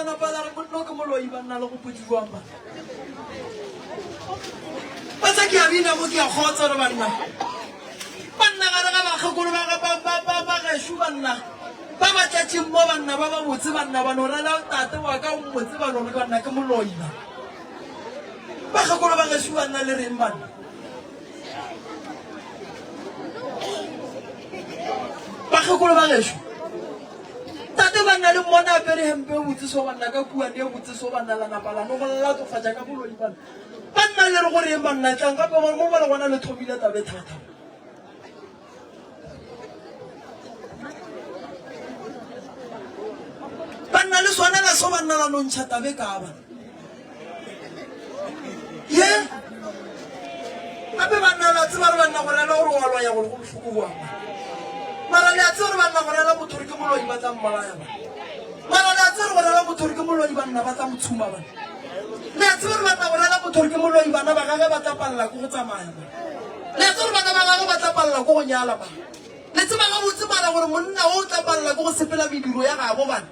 na pala re motlo ke moloi banna le go putswa ba tsa ke a bina mo ke a khotsa re banna ga re ga ba khakolo ba ga shu banna ba ba tšatši mo banna ba ba botse banna ba no rela tate wa ka o motse ba no le banna ke moloi ba khakolo ba ga shu banna le reng banna ba khakolo ba ga shu tate banna le mona pere hempe o botse so banna ka kua ne o botse so banna la napala no bolla to fatša ka moloi banna le re gore banna tlang ka mo ba le gona le thomile tabe thata banna le sona la so banna la no ntšha tabe ka ba ye abe banna la tseba re banna gore le gore wa lwa ya gore go bohloko bwa mara le a tsere banna gore la motho re ke moloi ba tla mmolaya ba mara le a tsere gore la motho re ke moloi banna ba tla motshuma ba le a tsere banna gore la motho re ke moloi bana ba gage ba tla palla go tsamaya ba le a tsere banna ba gage ba tla palla go nyala ba le tseba ga botse mara gore monna o tla palla go sepela mediro ya gabo bana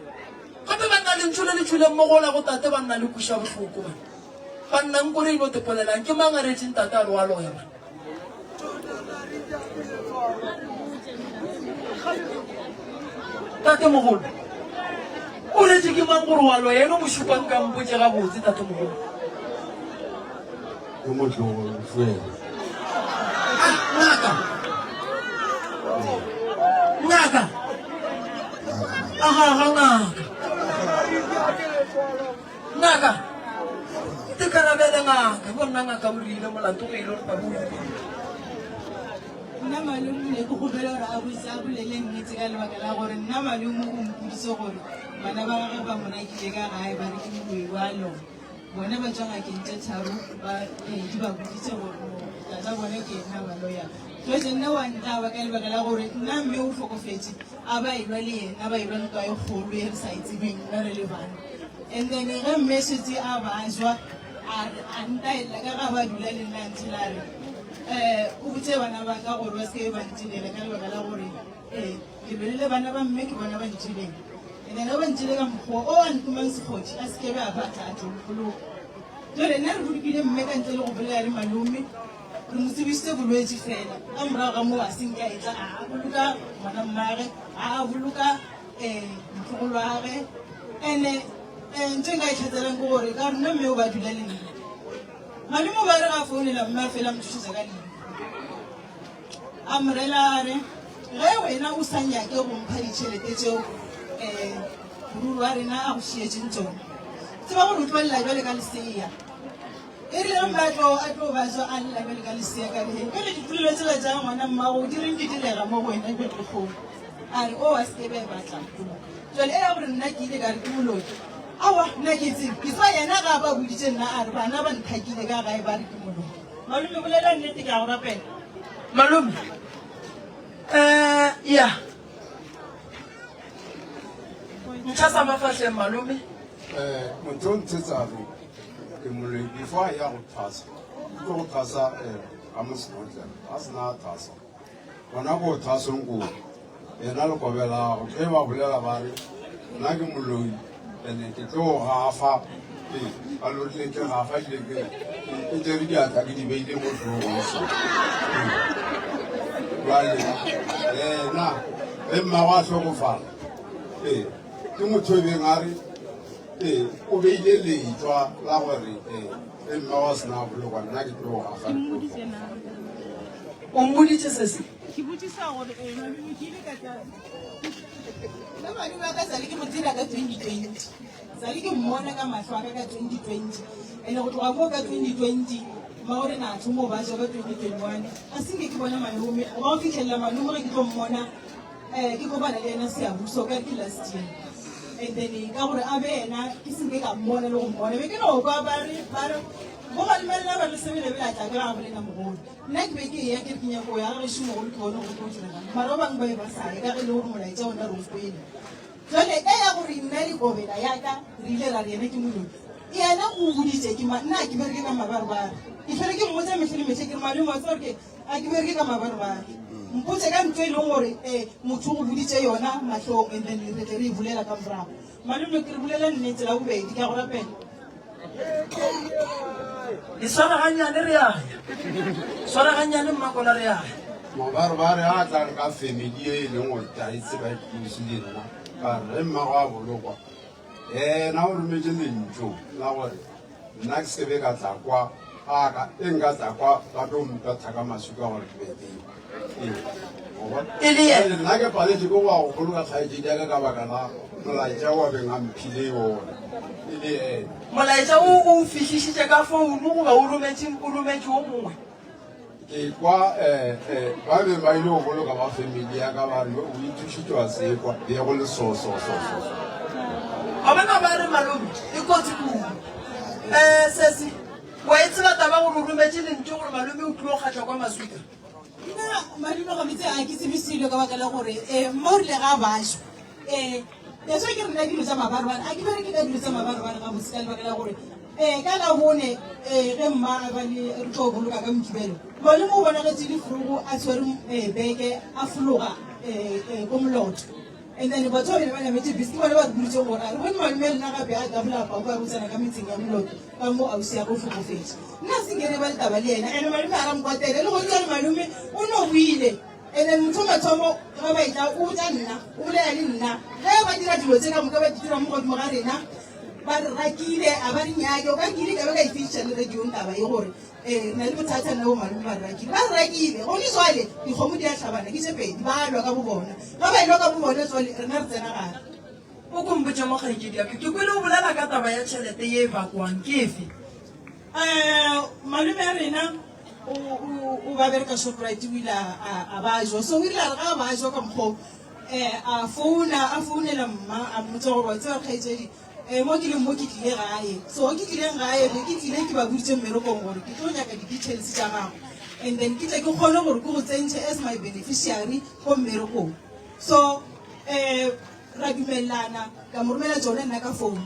gape banna le ntšhole le tšhule mmogo la go tate banna le kuša bohloko ba banna nkore ino tepolelang ke mangaretseng tate a le wa loya ba tate mogolo o retse ke mang gore wa loya eno mo šupang ka mpotse ga botse tate mogolo ke motlogolo fela ngaka ngaka ngaka te karabele ngaka bona ngaka o rile molato go ile ba bua nna malome ne ke gobela gore a botse a bolele nnete ka lebaka la gore nna malome o mpoditse gore bana ba gage ba monakile ka gae ba re ke moloi wa lona bone ba tswa ngakeng tše tharo di ba boditse gore tata bone ke nna maloya joe nna wa ntaba ka lebaka la gore nna mme o tlhokofetse a ba elwa le yena ba elwa ntwa e kgolo e re sa itsebeng nna re le bana and then ge mme setse a bajwa a ntaelela ka ga ba dula le nna ntšhela re o botse bana ba ka gore ba seke ba ntšhilele ka lebaka la gore ke belele bana ba mme ke bona ba ntšhileng and then ba ntšhile ka mokgwa o a ntumang sekgotši a seke be a batla a tlogolo jale nna re bolokile mme ka ntle le go bolela le malome re mo tsebisitse bolwetse fela ka morago ga moo a seng ka etla a boloka ngwana mmage a boloka motlogolo wage and-e ntho e nka e tlhatselang ke gore ka rona mme o ba dula le nna malome ba re ga founela mme a fela mothušetsa ka leina a morela re ge wena o sa nyake go mpha ditšhelete tseo boruru wa rena a go šietseng tsone tseba gore o tloelela jale ka lesea e rile mme a tlo baja a lela jale ka lesea ka leheng ka le ditulelo tsela tsa ngwana mmago di reng di dilega mo go wena betlogolo a re o a seke be batlang jale e ya gore nna ke ile ka re ke moloi awa nna ke tsebe ke fa yena ga ba boditse nna a re bana ba nthakile ka gae ba re ke moloi malome bolela nnete ke a go rapela malome ya ntšha sa mafatlheng malome motho o ntshetsare ke moloi before a ya go thasa ke go thasa ka mo sekotlele a sena thasa gona ko thasong koo yena le kobelago ge ba bolela ba re nna ke moloi ande ke tlo gafa a lorile ke gafa ile ke tsere diatla ke di beile mo tlhogong jale na ge mmago a tlhokofala ke motho e beng a re o beile letswa la gore ge mmago a sena bolokwa nna ke tlo gafa o mboditse sese ke botsisa gore malome ke ile ka tla nna malome a ka sale ke mo tsela ka 2020 sale ke mmona ka matlho a ka ka 2020 and-e go tloga moo ka 2020 maore na thomo ba ja ka 2021 a senke ke bona malome ga o fitlhelela malome ge ke tlo mmona ke kopana le ena seabuso ka ke last year and then ka gore a be ena ke senke ka mmona le go mmona be ke no kwa ba re bo malomela ba re sebelebele a tla ka ga bolena mogolo nna ke be ke ya ke kenyako ya gešo mogolo ke bone gore ke o tšwelela mara ba bangwe ba e ba saye ka ge le gore molaetša ona re opele jale e ya gore nna dikobela yaka re ile ra re ena ke moloi ena o boditse nna ke bereke ka mabarebare ke fere ke mmotsa metlhe le metlhe ke re malome wa tsa gore a ke bereke ka mabarebare mpotse ka ntho e leng gore motho go boditse yona matlhong and then re tle re e bulela ka morago malome ke re bulela nnete la bobedi ka go rapela le swaraganyane re yaya swaraganyane mmakola re yaya mabarebare a tlang ka family e leng gore taitse ba tlose le nna ka re mmago a bolokwa na o rometse lentso la gore nna ke sebe ka tla kwa aka e nka tla kwa ba tlo mpa thaka masuka gore ke beteng nna ke paletse ko wa go boloka kgaetsedi yaka ka baka la molaetša wa beng a mphile yone e le ene molaetša o fitlhišitše ka founu goba o rometse o mongwe ke kwa ba be ba ile go boloka ba family ya ka ba re o ithušitše wa sekwa be go le so ga bona ba re malome e kotsi kumo sesi wa e tseba taba gore o rometse lentse gore malome o tlile go kgatlha kwa masuka nna malome ga metse a ke tsebisilo ka baka la gore mma o rile ga a bašwa eso ke rena dilo tsa mabarobane a ke bereke ka dilo tsa mabarobane ga botse ka lebaka la gore ka la bone ge mma a bale re tlo boloka ka mokibelo malome o bonagetse difurugu a tshwere beke a fologa ko moloto and then batho ba bene ba nametse bisi ke bone ba re boditseng gore a re bone malome lena gape a dabolapa ko a botsana ka metseng ya moloto ka mo ausi ya go tlhokofetse nna senkere ba letaba le ena and malome a ramkwatele le go tsale malome o ne o buile and then motho mathomo ga ba itla o tsa nna o bolela le nna ge ba dira dilo tse ka moka ba dira mo godimo ga rena ba re rakile a ba re nyake o ka kile ka ba ka ifiša le radiong taba e gore na le bothata nna bo malome ba re rakile ba re rakile gone tswale dikgomo di a tlhabana ke tse pedi ba lwa ka bo bona ga ba ilwa ka bo bona tswale rena re tsena gare o kompotse mo kgaikedi yake ke kwele o bolela ka taba ya tšhelete ye e bakwang ke efe malome ya rena o ba bereka shoprite o ile a bajwa so o ile a re ga a bajwa ka mokgwa a founela mma a mmotse gore wa tseba kgaetsedi mo ke leng mo ke tlile gae so ke tlileng gae be ke tlile ke ba boditse mmerekong gore ke tlo nyaka di-details tsa gago and then ke tle ke kgone gore ke go tsentšhe as my beneficiary ko mmerekong so ra dumelelana ka mo romela tsone nna ka founu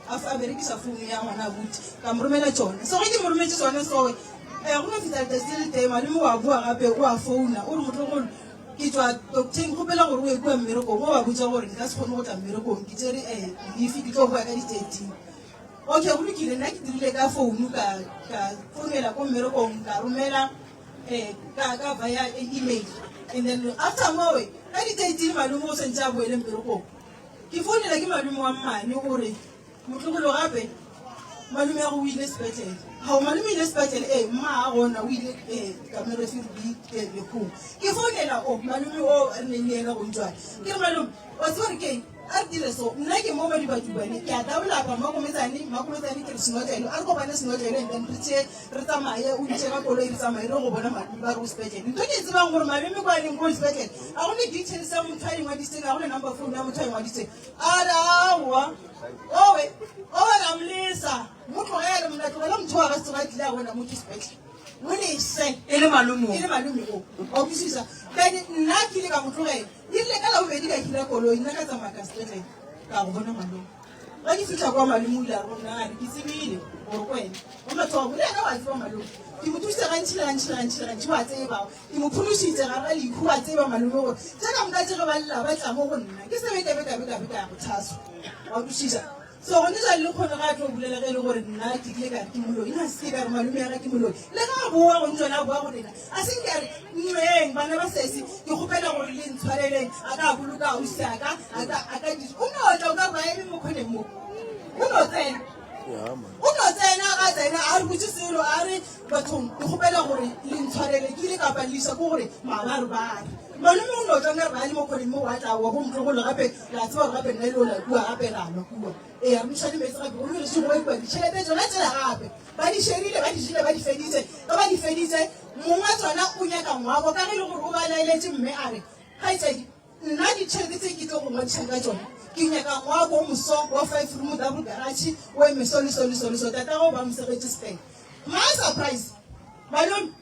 a berekisa founu ya ngwana a buti ka mo romela tsone so ge ke mo rometse tsone soe go no fitsa letsatsi le leteng malome wa boa gape o a founa o re motlogolo ke tswa docteng kgopela gore o e kua mmerekong o ba botsa gore nka se kgone go tla mmerekong ke tsere lefi ke tlo boa ka di-13 okay go lokile nna ke dirile ka founu ka founela ko mmerekong ka romela ka via email and then after moe ka di-13 malome o sentse a boele mmerekong ke founela ke malome wa mmane gore motlogolo gape malome ya go o ile sepetlele ga malome ile sepetlele mma a gona o ile ka merefirbi lekong ke founela o malome o a nneng le ena go ntswane ke re malome wa tse gore keng a re dire so nna ke mo badibadubane ke a dabolapa makometsane ke re senotlelo a re kopane senotlelo and then re tšee re tsamaye o ntšhe ka koloi re tsamaye re go bona malome ba re go sepetlele ntho ke tsebang gore malome ko a leng ko sepetlele a gone details ya motho a engwaditseng a gone number phone ya motho a engwaditseng a re aowa owe ramlesa motlogele mona tlogela motho wa ga setsoga tlile a bona motho sepetlele o lese e le malome o a kwisisa then nna ke ile ka motlogela erile ka la bobedi ka hira koloi nna ka tsamaya ka sepetlele ka go bona malome ga ke fitlha kwa malome o ile a rona are ke tsebile gore ko wena o mathogo le ena wa tseba malome ke mo thusitse gantšhi wa tsebao ke mo pholositse gara leikhu wa tseba malome gore jaaka moka tsege ba lela ba tla mo go nna ke sebekabekabe ka go thaswa wa kwisisa so gone jale le kgone ga a tlo bolela ge e le gore nna ke kile ka re ke moloi ena se ka re malome ya ga ke moloi le ga a boa gone jone a boa gorena a seng ka re nneng bana ba sesi ke kgopela gore le ntshwareleng a ka boloka ausiaka a ka diso o ne otla o ka ba eme mo kgoneng mo o no tsena a tsena a re botse selo a re bathong ke kgopela gore le ntshwarele ke ile ka palisa ko gore maabare ba re malome o ne o tlanga re ba le mo kgoneng mo wa tla wa bo motlogolo gape la tseba gore gape nna ile o la kua gape ra lwa kua re mošane metsi gape gore re sego ba ditšhelete tsona tsela gape ba di sherile ba di jile ba di feditse ka ba di feditse mongwe tsona o nyaka ngwako ka ge le gore o ba laeletse mme a re gaetsadi nna ditšhelete tse ke tlo go ngwadišang ka tsone ke nyaka ngwako o moso wa 5 room double garage o eme soliso tatago ba mosegetse spene ma surprise malome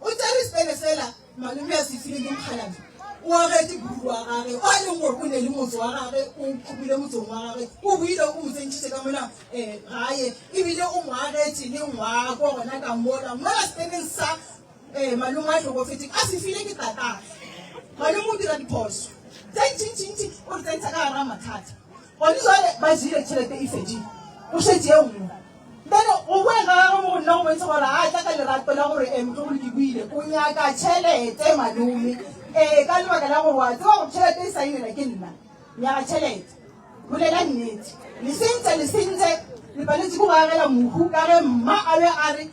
o tsere spene fela malome a se file ke mokgalabi o agetse buru wa gage o a leng gore o ne le motse wa gage o khupile motseng wa gage o buile o motsentšhitše ka mona gae ebile o moagetse le ngwako gona ka mola speneng sa malome a tlhokofetseng a se file ke tatage ga le mo dira diphoso tse ntšintšintši o re tsentsa ka gare ga mathata gone jale ba jile tšhelete e fedile o šetse e nngwe then o bue ka gage mo go nna go bontse gore a tla ka lerato la gore motlogolo ke buile o nyaka tšhelete malome ka lebaka la gore wa tseba gore tšhelete e sainela ke nna nyaka tšhelete bolela nnete le sentse le paletse ko go agela mohu ka ge mma a be a re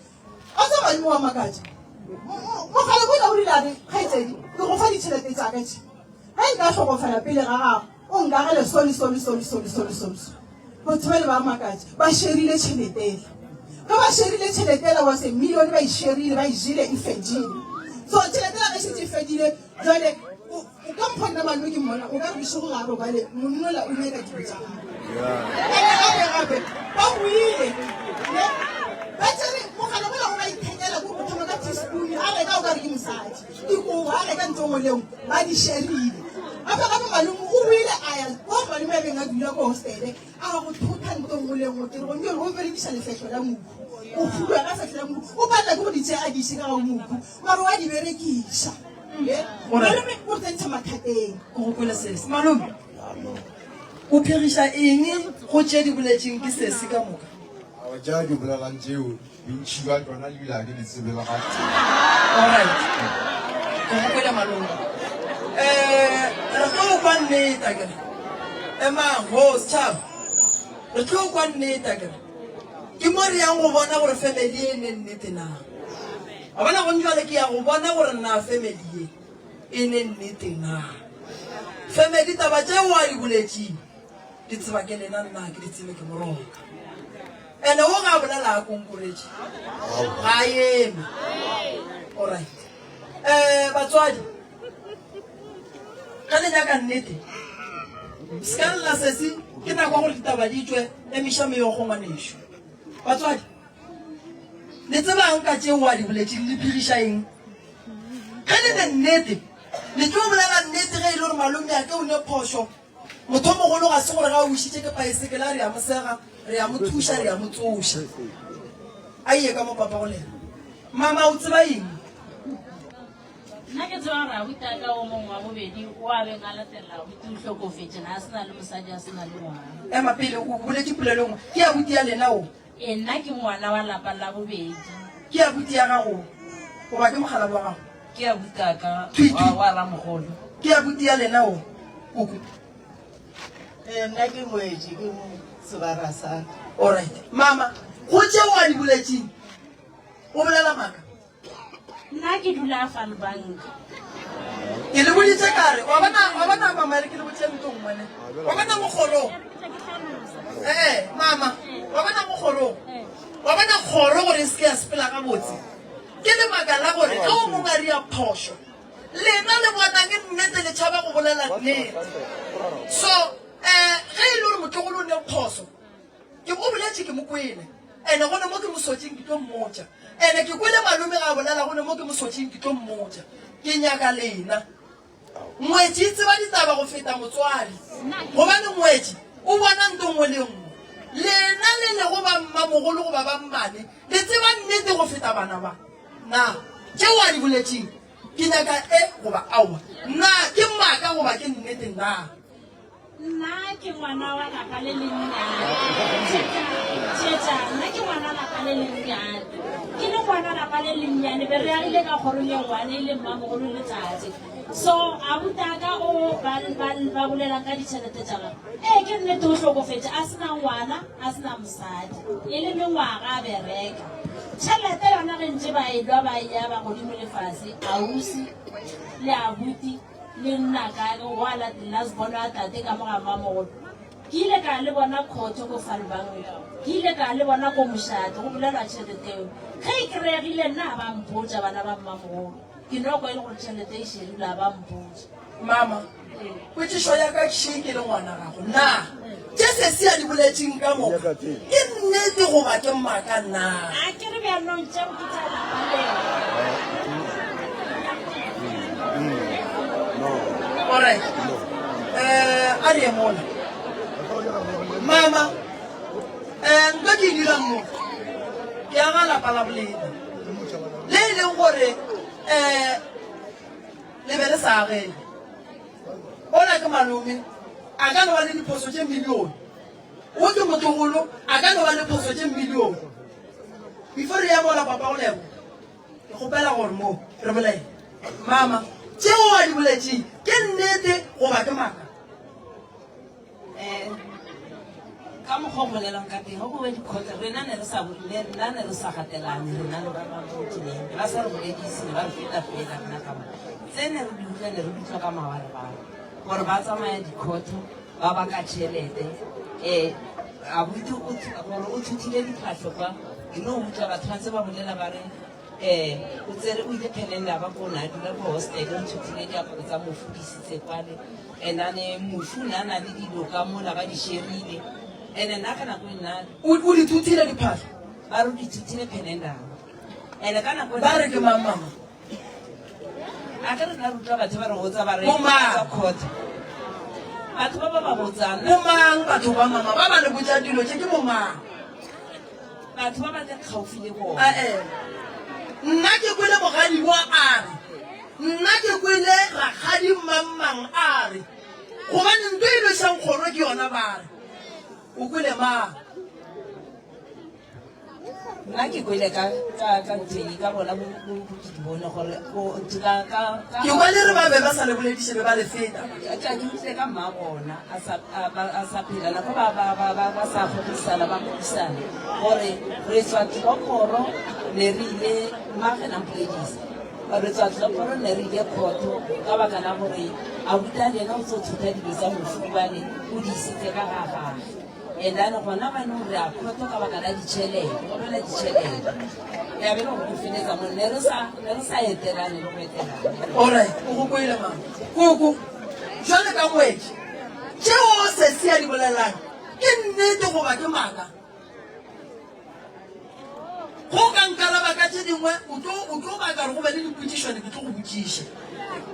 a tsa malome wa makatša mogale bona o rile a re kgaetsedi ke go fa ditšhelete tsa ka tše ga nka tlhokofela pele ga gago o nkagele soli batho ba le ba makatša ba sherile tšheletela ga ba sherile tšheletela wa se millione ba e sherile ba e jile e fedile so tšheletela ga šetse e fedile jale o ka mphonna malome ke mmona o ka rešo go gare obale monnola o nyaka dilo tsa gape ba buile ba tsere mogala mola o ba ithenyela ko bothoma ka teaspoon a reka o ka re ke mosadi dikobo a reka ntho ngwe leong ba di sherile gape malome o buile a ya ko malome a beng a dula ko hostele a ga go thotha ntho ngwe le ngwe kere gonne o berekisa lefetlho la moku o fulwa ka fetlho la moku o batla ke go di tsea a diše ka ga moku mare wa di berekisa malome o re tsentsha mathateng go gopola sese malome o phiriša eng go tšea di boletseng ke sese ka moka ja di bolelang tseo bontšhi ba tsona lebila ke di tsebela ga alright go gopola malome re tlo kwa nneta kere emago setšhaba re tlo kwa nneta kere ke mo re yang go bona gore family e ne nnete na a bona go njale ke ya go bona gore nna family e ne nnete na family taba tseo a di boletseng di tseba ke lena nna ke di tsebe ke moroka ene o ga bolela a konkuretse ga eme alright batswadi ka le nyaka nnete se ka lla sesi ke nakwa gore ditaba di tswe emiša meyogo ngwanešo batswadi le tsebang ka tšeo a di boletseng le phiriša eng ge le ne nnete le tlo bolela nnete ge e le gore malome a ke o ne phošo motho mogolo ga se gore ga o išitše ke paesekela re ya mo sega re ya mo thuša re ya mo tsoša a ie ka mo papa go lena mama o tseba eng nna ke tseba gore abuti a ka o mongwe wa bobedi o a beng a latelela abuti o tlhokofetse na a sena le mosadi a sena le ngwana ema pele o boletse polelo ngwe ke abuti ya lena o nna ke ngwana wa lapa la bobedi ke abuti ya gago goba ke mogala wa gago ke abuti aka wa ramogolo ke abuti ya lena o koko nna ke ngwetse ke mo sebara sa alright mama go tšeo a di boletseng o bolela maaka nna ke dula Falbanka ke le boditse kare wa bona mama ere ke le botse ntong mone wa bona mogolong mama wa bona mogolong wa bona kgoro gore se ke ya sepela ga botse ke le maka la gore ga o mongwe a ri ya phošo lena le bona ke nnete le tšhaba go bolela nnete so ge e le gore motlogolo o ne phoso ke mo boletse ke mo kwele ene gone mo ke mosotseng ke tlo mmotša ene ke kwele malome ga bolela gone mo ke mosotseng ke tlo mmotša ke nyaka lena ngwetši e tseba ditaba go feta motswadi gobane ngwetši o bona nto ngwe le nngwe lena le le go ba mmamogolo goba ba mmane le tseba nnete go feta bana ba na tšeo a di boletseng ke nyaka goba aowa nna ke maaka goba ke nnete na nna ke ngwana wa lapa le lennyane tšetša nna ke ngwana lapa le lennyane ke le ngwana lapa le lennyane be re agile ka kgorong ye ngwane e le mmamogolo letsatsi so abutaka o ba bolelang ka ditšhelete tša gago ke nnete o tlhokofetse a sena ngwana a sena mosadi e le mengwaga a bereka tšhelete yona ge ntse ba elwa ba ya ba godimo lefase ausi le abuti le nna ka go a latelela sebono a tate ka moga mmamogolo ke ile ka le bona kgotho ko Falbanka ke ile ka le bona ko mošate go bolelwa tšheleteo ge e kry-egile nna ba mpotša bana ba mmamogolo ke noko e le gore tšhelete e šedula ba mpotša mama kwetsišo ya ka kšhe ke le ngwana gago na tše sese a di boletseng ka moka ke nnete goba ke mmaka na a ke re bjanong tšeo ke tša lapaleng alright a di mola mama nka ke dirang mo ke aga lapa la bolena le e leng gore le be le sa agele ola ke malome a ka no ba le diphoso tse milione o ke motlogolo a ka no ba le phoso tse milione before ya mola papa o lebo ke gopela gore mo re bolele mama tseo wa di boletse ke nnete goba ke maaka ka mokgwa o bolelang ka teng go bobe dikgotsa rena ne re sa gatelane rena le ba batlileng ba sa re boledisene ba re feta rena ka mo tse ne re di utlwa ne re di utlwa ka mabarebare gore ba tsamaya dikhotho ba baka tšhelete abuti gore o thuthile diphatlho kwa dino o utlwa batho bantse ba bolela ba re o tsere o ile phelele ba ko na dula ko hostel o thuthile diaparo tsa mofu di sitse kwale ene mofu na na le dilo ka mola ba di sherile ene nna ka nako nna o di thuthile diphatlho ba re di thuthile phelele ene ka nako ba re ke mama a ka re na rutwa batho ba re botsa ba re Bomang. khotho batho ba ba botsana bomang batho ba mama ba ba le botsa dilo tse ke bomang batho ba ba tse gaufi le bona nna ke kwele mogadi wa a re nna ke kwele ragadi mammang a re gobane ntho e le sang kgoro ke yona ba re o kwele mang nna ke kwele ka nteng ka bona ke di bone gore ke kwele re ba be ba sa le bolediše be ba le feta ke utlwe ka mma bona a sa phela nako ba sa godisana ba godisana gore re tswa tlokoro ne re ile magenang poledisa re tswa tlokoro ne re ile khotho ka baka la gore a buta lena o tso thutha dilo tsa mofu bane o di isitse ka ga gage and then gona ba no re a khotho ka baka la ditšhelete go bela ditšhelete ya be le go feletsa mo ne re sa etelane le go etelane alright o go kwele mama koko jwale ka ngwetse tšeo se se ya di bolelang ke nnete goba ke maaka go ka nkaraba ka tse dingwe o tlo baka re go be le diputišone ke tlo go botsiša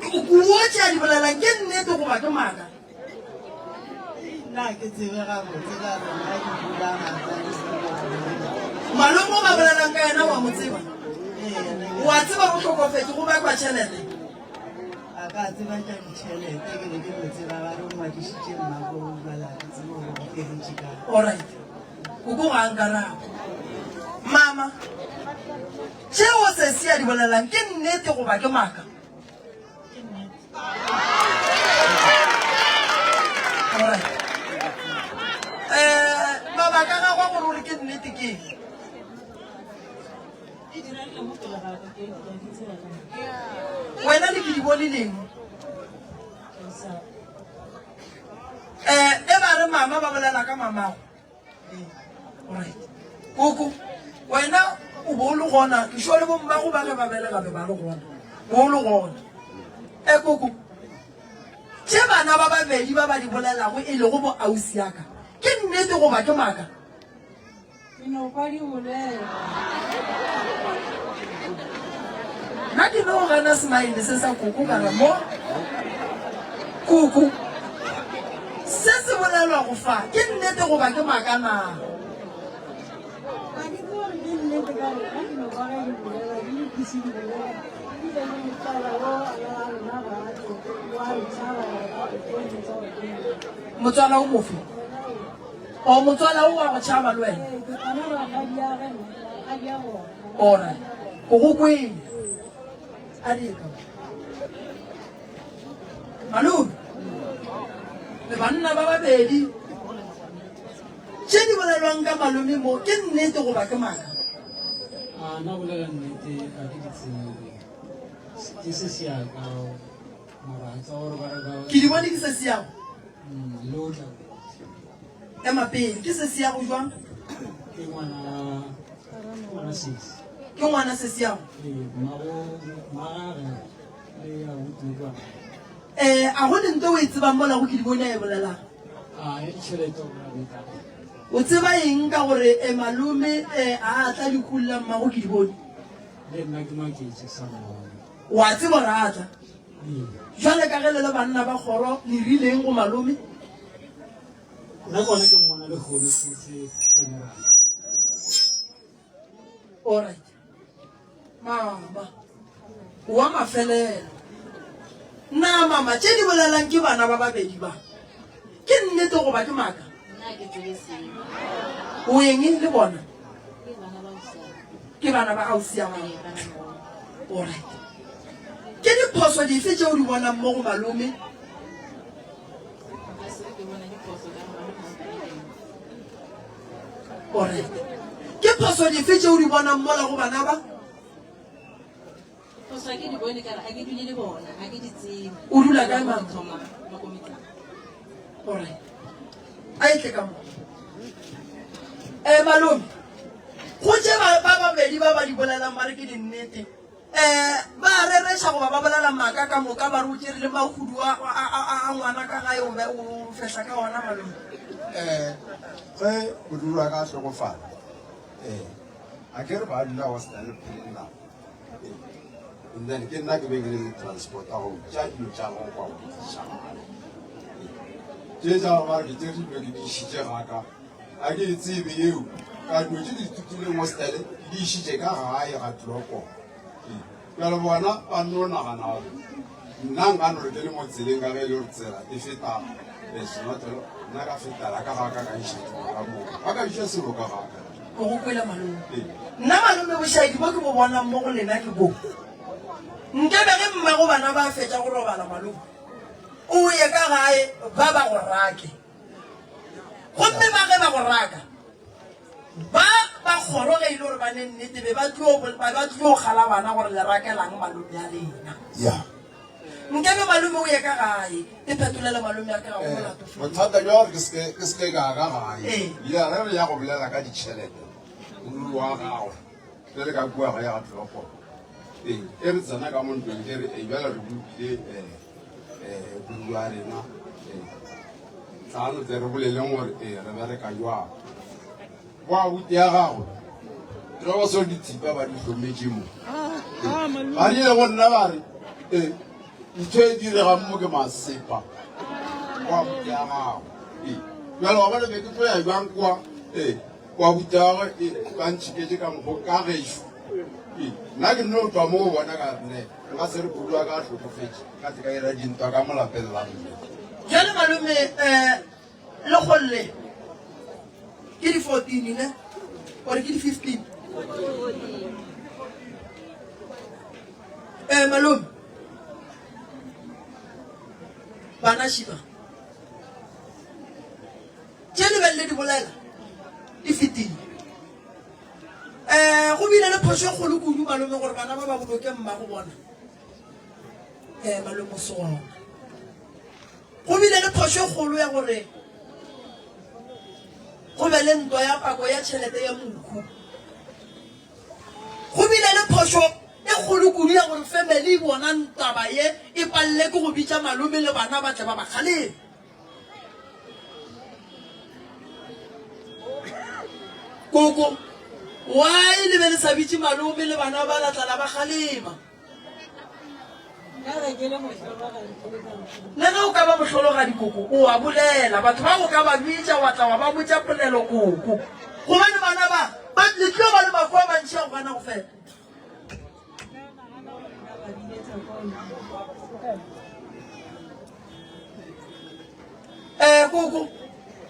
kuo tse ya di bolelang ke nnete goba ke maaka nna ke tsebe gabotse ka rona ke bula malome o ba bolelang ka yena wa mo tseba wa tseba go tlhokofetse go bakwa tšhelete a ka tseba tša ditšhelete ke ne ke mo tseba ba re ngwadišitše mmako bala ke tsebe gore o keretše ka alright o ko ga nkarabo mama tšeo se se ya di bolelang ke nnete goba ke maaka alright mabaka ga gwa gore ore ke nnete ke wena le ke di bone leng e ba re mama ba bolela ka mamago alright koko wena o bo o le gona ke sure le bommago ba ge ba bele gape ba le gona bo o le gona koko tše bana ba babedi ba ba di bolelago e le go bo ausi yaka ke nnete goba ke maaka nna ke no gana smile se sa koko kara mo koko se se bolelwa go fa ke nnete goba ke maaka na motswala o mofe o motswala o wa go tšhaba le wena ora o go kwele a dika malome le banna ba babedi tše di bolelwang ka malome mo ke nnete goba ke maaka nna bolela nnete ga ke di tsebe ke se se yaka maratsa gore ba re ba ke di bone ke se seago le o tla ema pele ke se seago jwang ke ngwana six ke ngwana se seago magare le ya botukwa a go dinte o e tsebang mola go ke di bone a e bolelang e ditšhelete o bona beta o tseba eng ka gore malome a tla dikolola mmago ke di bone le nna ke maketse sa mone wa tseba gore a tla jwale ka ge le le banna ba kgoro le rileng go malome nna kone ke mmona le kgolo se general alright mama wa mafelelo na mama tse di bolelang ke bana ba babedi ba ke nnete go ba ke maaka o eng le bona ke bana ba ausi ya gago alright ke diphoso dife tse o di bonang mo go malome alright ke phoso dife tse o di bonang mo la go bana ba o dula kae mama alright a etle ka mo malome go tse ba babedi ba ba di bolelang ba re ke dinnete ba reresha go ba bolela maaka ka moka ba re o tserile mahudu a ngwana ka gae o fehla ka ona malome ge o dula ka tlhokofala a ke re ba dula wa sena le phelela and then ke nna ke be ke le transport a go tša dilo tša go kwa go dišaa tše tša ba re ke tše dilo ke di išitše gaka a ke e tsebe eo ka dilo tše di tutileng mo stele ke di išitše ka gae ga tlopo bjale bona ba no nagana gore nna nka no re ke le mo tseleng ka ge e le gore tsela e feta senotelo nna ka fetela ka gaka ka išetšo ka moo ba ka iša selo ka gaka o go kwela malome nna malome bošaedi bo ke bo bonang mo go lena ke bo nkebe ge mmago bana ba fetša go robala malome o ye ka gae ba ba go rake gomme ba ge ba go raka ba kgoroge ile gore ba ne nnete be ba tlo gala bana gore le rakelang malome ya lena nkebe malome o ye ka gae e phetolele malome ya ke ga go molato bothata jwa gore ke seke ka ka gae ya re ya go bolela ka ditšhelete o wa gago le le ka bua ga ya ga tlopo e re tsena ka mo ntweng ke re jala re buile bua rena tlhano tse re boleleng gore re bereka jwang wa buti ya gago re ba so dithipa ba di tlhometse mo ba rile go nna ba re ntho e diregang mo ke masepa wa buti ya gago jalo wa bane be ke tlo ya jwang kwa wa buti ya gage ba ntšhiketse ka mokgo ka gešo nna ke nne o tswa mo go bona ka rene nka se re kodua ka tlhokofetse ka te ka ira dintwa ka molapelelang mme jale malome le golle ke di 14 ne ore ke di 15 malome bana shiba tse le belle di bolela di fetile go bile le phoso e kgolo kudu malome gore bana ba ba boloke mma go bona malome o segona go bile le phoso e kgolo ya gore go be le ntwa ya pako ya tšhelete ya monkhu go bile le phoso e kgolo kudu ya gore family e bona ntaba ye e palele ke go bitša malome le bana ba tle ba bakgaleng koko why le be le sa bitše malome le bana ba latlala ba galema le ge o ka ba mohlologadi koko o a bolela batho ba go ka ba bitša wa tla wa ba botša polelo koko gobane bana ba letlio ba le mafo a mantšhi a go gana go fela koko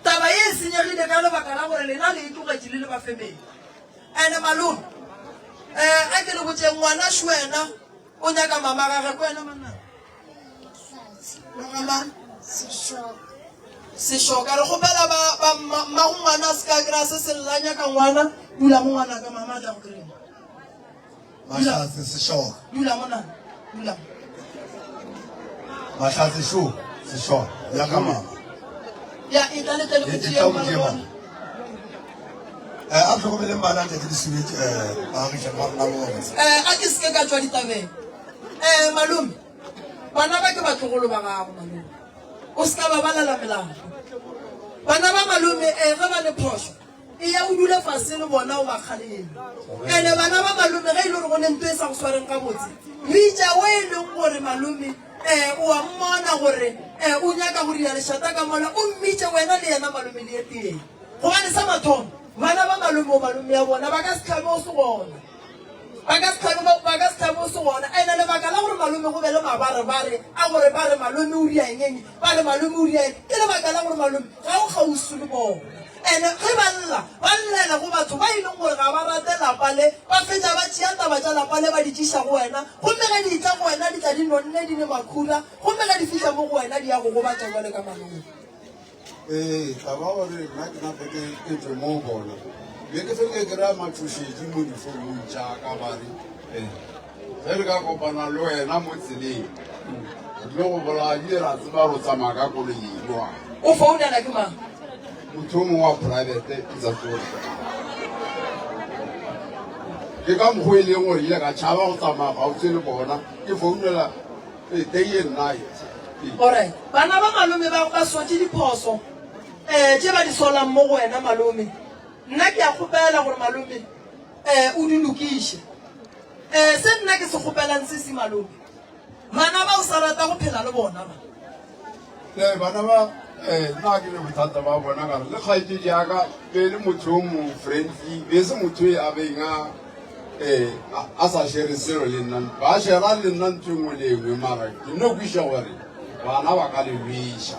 taba e senyegile ka lebaka la gore lena le itlogetše le le ba family ande malome a ke le botse ngwana šwena o nyaka mama gage ko wena manna logamane sešoka re kgopela mmago ngwana a se ka kry-a se selela nyaka ngwana dula mo ngwana ka mama a tla go kry-a Mahlatse sešoka dula mo nana dula mo Mahlatse sešoka ya ka mama ya e tla le tele go e tšea tla go tšea mama mama a tlhokomeleng bana ntse ke di sebetse baagiša ba rona mo gore a ke seke ka tswa ditabeng malome bana ba ke batlogolo ba gago malome o seka ba balela melao bana ba malome ge ba le phoso e ya o dule fase le bona o ba kgaleng ande bana ba malome ge e le gore go ne nto e sa go tshwareng ka botse bitša o e leng gore malome o a mmona gore o nyaka go dira lešata ka mola o mmitše wena le yena malome le ye teng gobane sa mathomo bana ba malome o malome ya bona ba ka se tlhame o se gona ba ka se thabe se gona a ena lebaka la gore malome go be le mabarebare a gore ba re malome o ria eng ba re malome o ria eng ke lebaka la gore malome ga o gausi le bona ene ge ba llela go batho ba e leng gore ga ba rate lapa le ba fetsa ba tšea taba tša lapa le ba di tšiša go wena gomme ge di tla go wena di tla di nonne di ne makhura gomme ge di fitlha mo go wena di ya go gobatša jale ka malome taba gore nna ke napeke e tswe mo bona be ke fele ke kry-a mathušetši mo difounung tšaka bare ge re ka kopana le wena mo tseleng ke tlile go boladi ra tseba go tsamaya ka koloi ewa o founela ke mang motho o mongwe wa private tsa tsore ke ka mokgwa e leng gore ile ka tšhaba go tsamaya gautse le bona ke founela day and night alright bana ba malome ba swatse diphoso tše ba di solang mo go wena malome nna ke a kgopela gore malome o di lokiše se nna ke se kgopelang se se malome bana ba o sa rata go phela le bona ba bana ba nna ke le bothata ba bona kare le kgaetšedi yaka be le motho o mo friendly be se motho e a beng a sa shere selo le nna ba shera le nna ntho engwe le engwe mara ke nno kwiša gore bana ba ka le lweša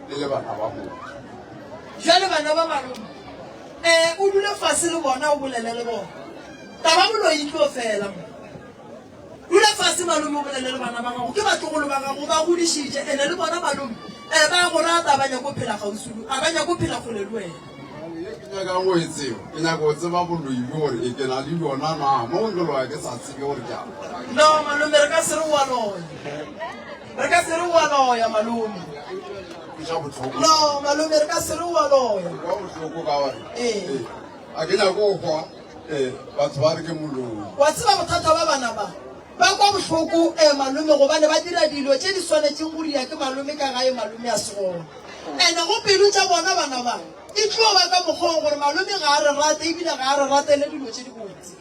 le le bana ba motho jale bana ba malome o dule fase le bona o bolele le bona taba boloi tlo fela dule fase malome o bolele le bana ba gago ke batlogolo ba gago ba godišitše ene le bona malome ba go rata a banya ko phela gausulu a banya ko phela kgole le wena ke nyaka go e tseo ke nyaka go tseba boloi gore e ke na le yona na mo go loa ke sa tsebe gore ke a no malome re ka se re wa loya re ka se re wa loya malome no malome re ka se re wa loya wa botlhoko ka gore a ke nyaka go kwa batho ba re ke moloi wa tseba bothata ba bana ba kwa bohloko malome gobane ba dira dilo tše di swanetšeng go dia ke malome ka gae malome a segona ene go pelo tša bona bana ba e tlo ba ka mokgwong gore malome ga a re rate ebile ga a re ratele dilo tše di botse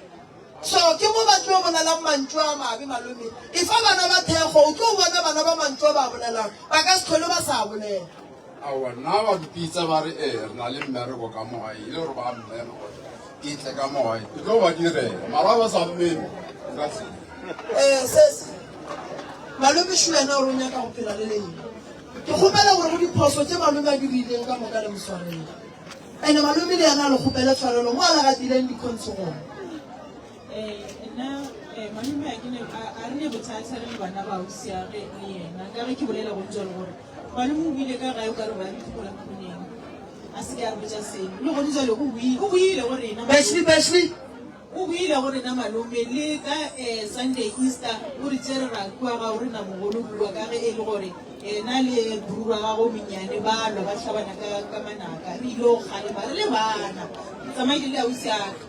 so ke mo ba tlo bolelang mantšu a mabe malome e fa bana ba thekgo o tlo bona bana ba mantšu a ba bolelang ba ka se tlhole ba sa bolela awa nna ba dipitsa ba re re na le mmereko ka mogae e le gore ba mmena gore ke tle ka mogae ke tlo ba direla mara ba sa mmene ka tsela sese malome šo wena o re o nyaka go phela le leng ke kgopela gore go diphoso tše malome a di buileng ka moka le moswarelo ande malome le yana a le kgopele tshwarelo mo a le gatileng dikgontsho gona nna malome a re ne bothata le bana ba osiage le yena ka ge ke bolela gontse le gore malome o buile ka gae o ka re ba nthokola moneng a se ke a re botsa seno le gone jale o buile gore Bashley o buile gore na malome le ka Sunday Easter o re tsere ra kwa ga gore na mogolo bua ka ge e le gore na le burura ga go menyane ba lwa ba tlhabana ka manaka re ile o kgalema re le bana tsamaile le ausi aka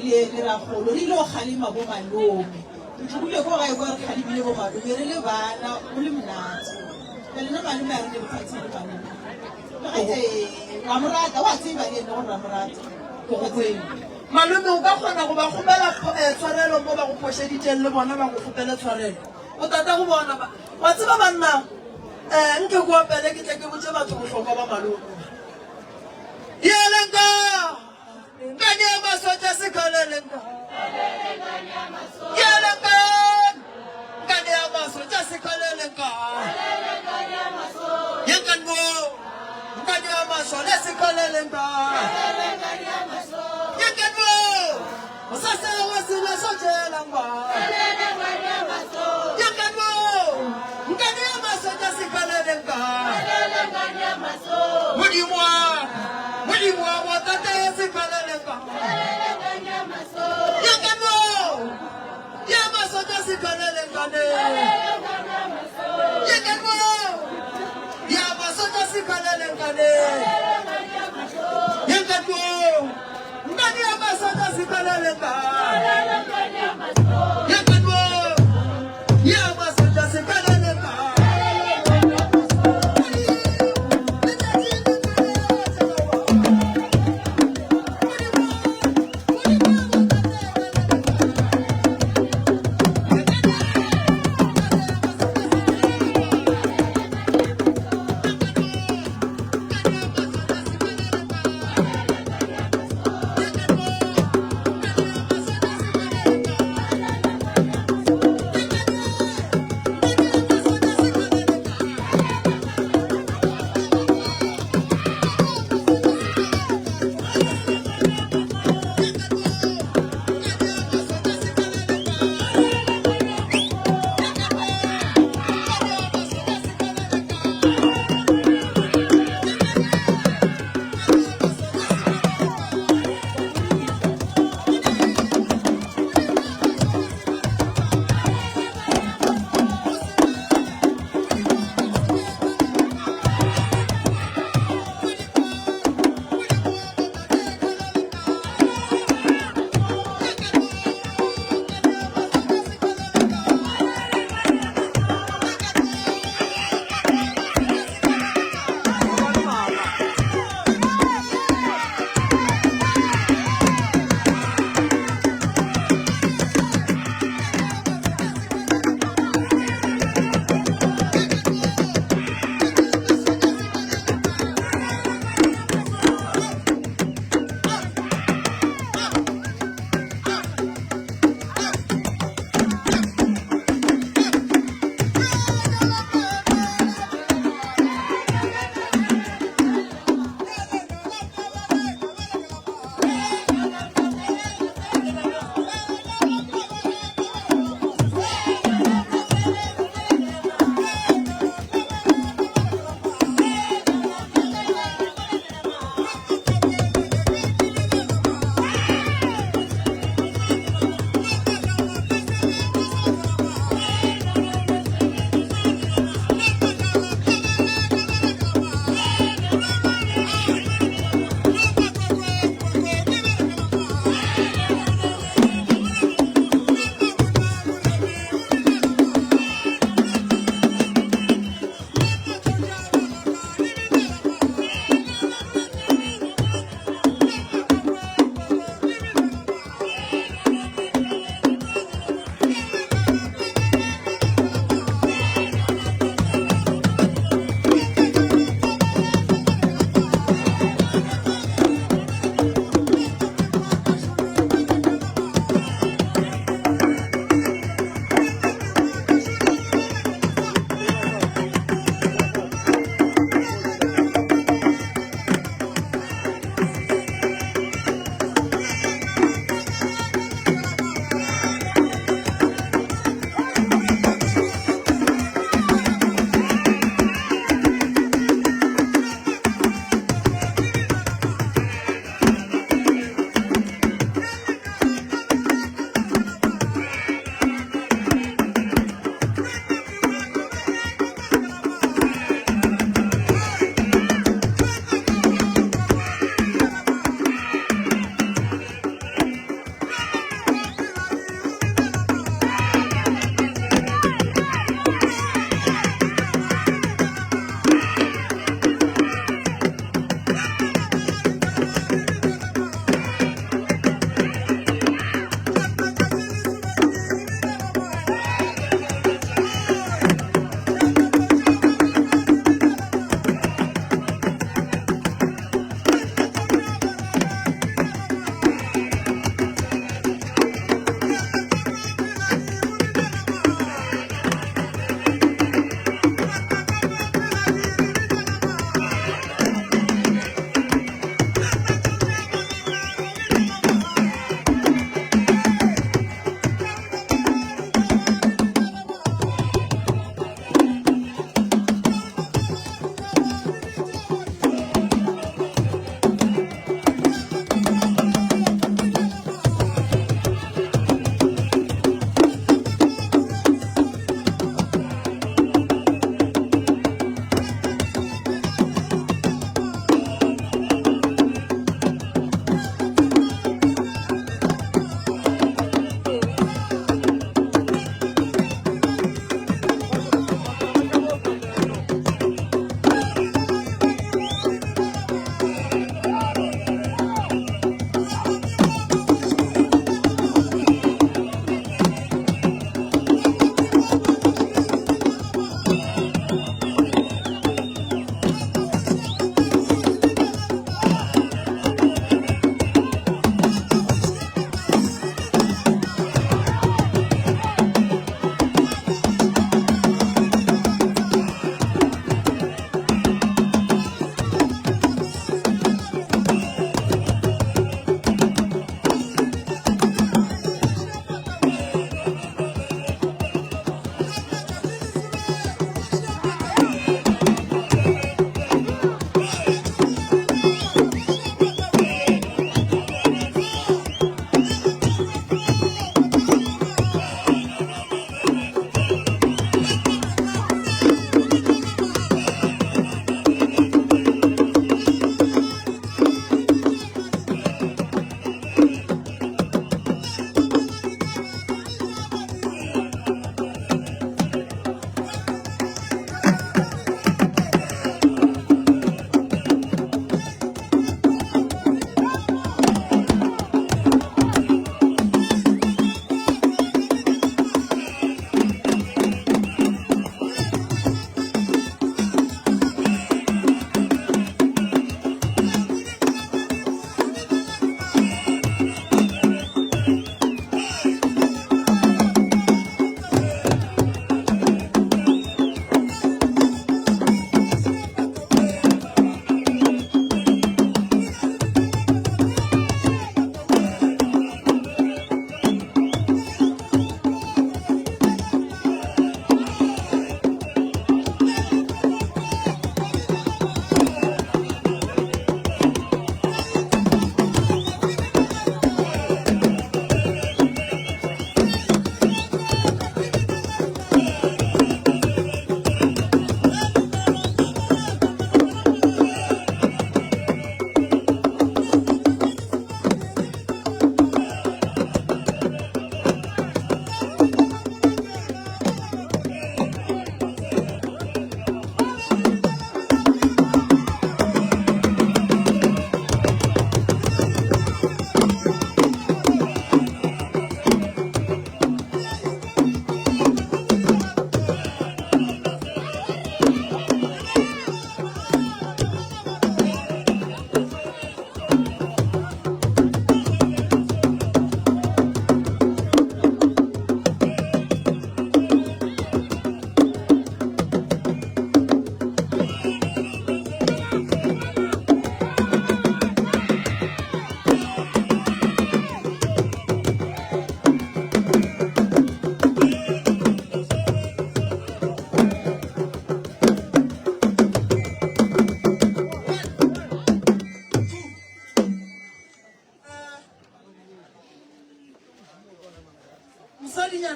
le ragolo re ile o kgalema bo malome re tlhobile ko gae kwa re kgalemile bo malome re le bana o le monate pelena malome a re le bophatsi le banana wa morata wa tseba le ene gore ra morata ko go tsena malome o ka kgona go ba kgopela tshwarelo mo ba go phošeditšeng le bona ba go kgopele tshwarelo o tata go bona ba wa tseba banna nke ko opele ke tle ke botse batho bohlokwa ba malome yelenka nkane ya masotša sekalelenka yelenka nkane ya masotša sekalelenka yenkanbo nkane ya masole sekalelenka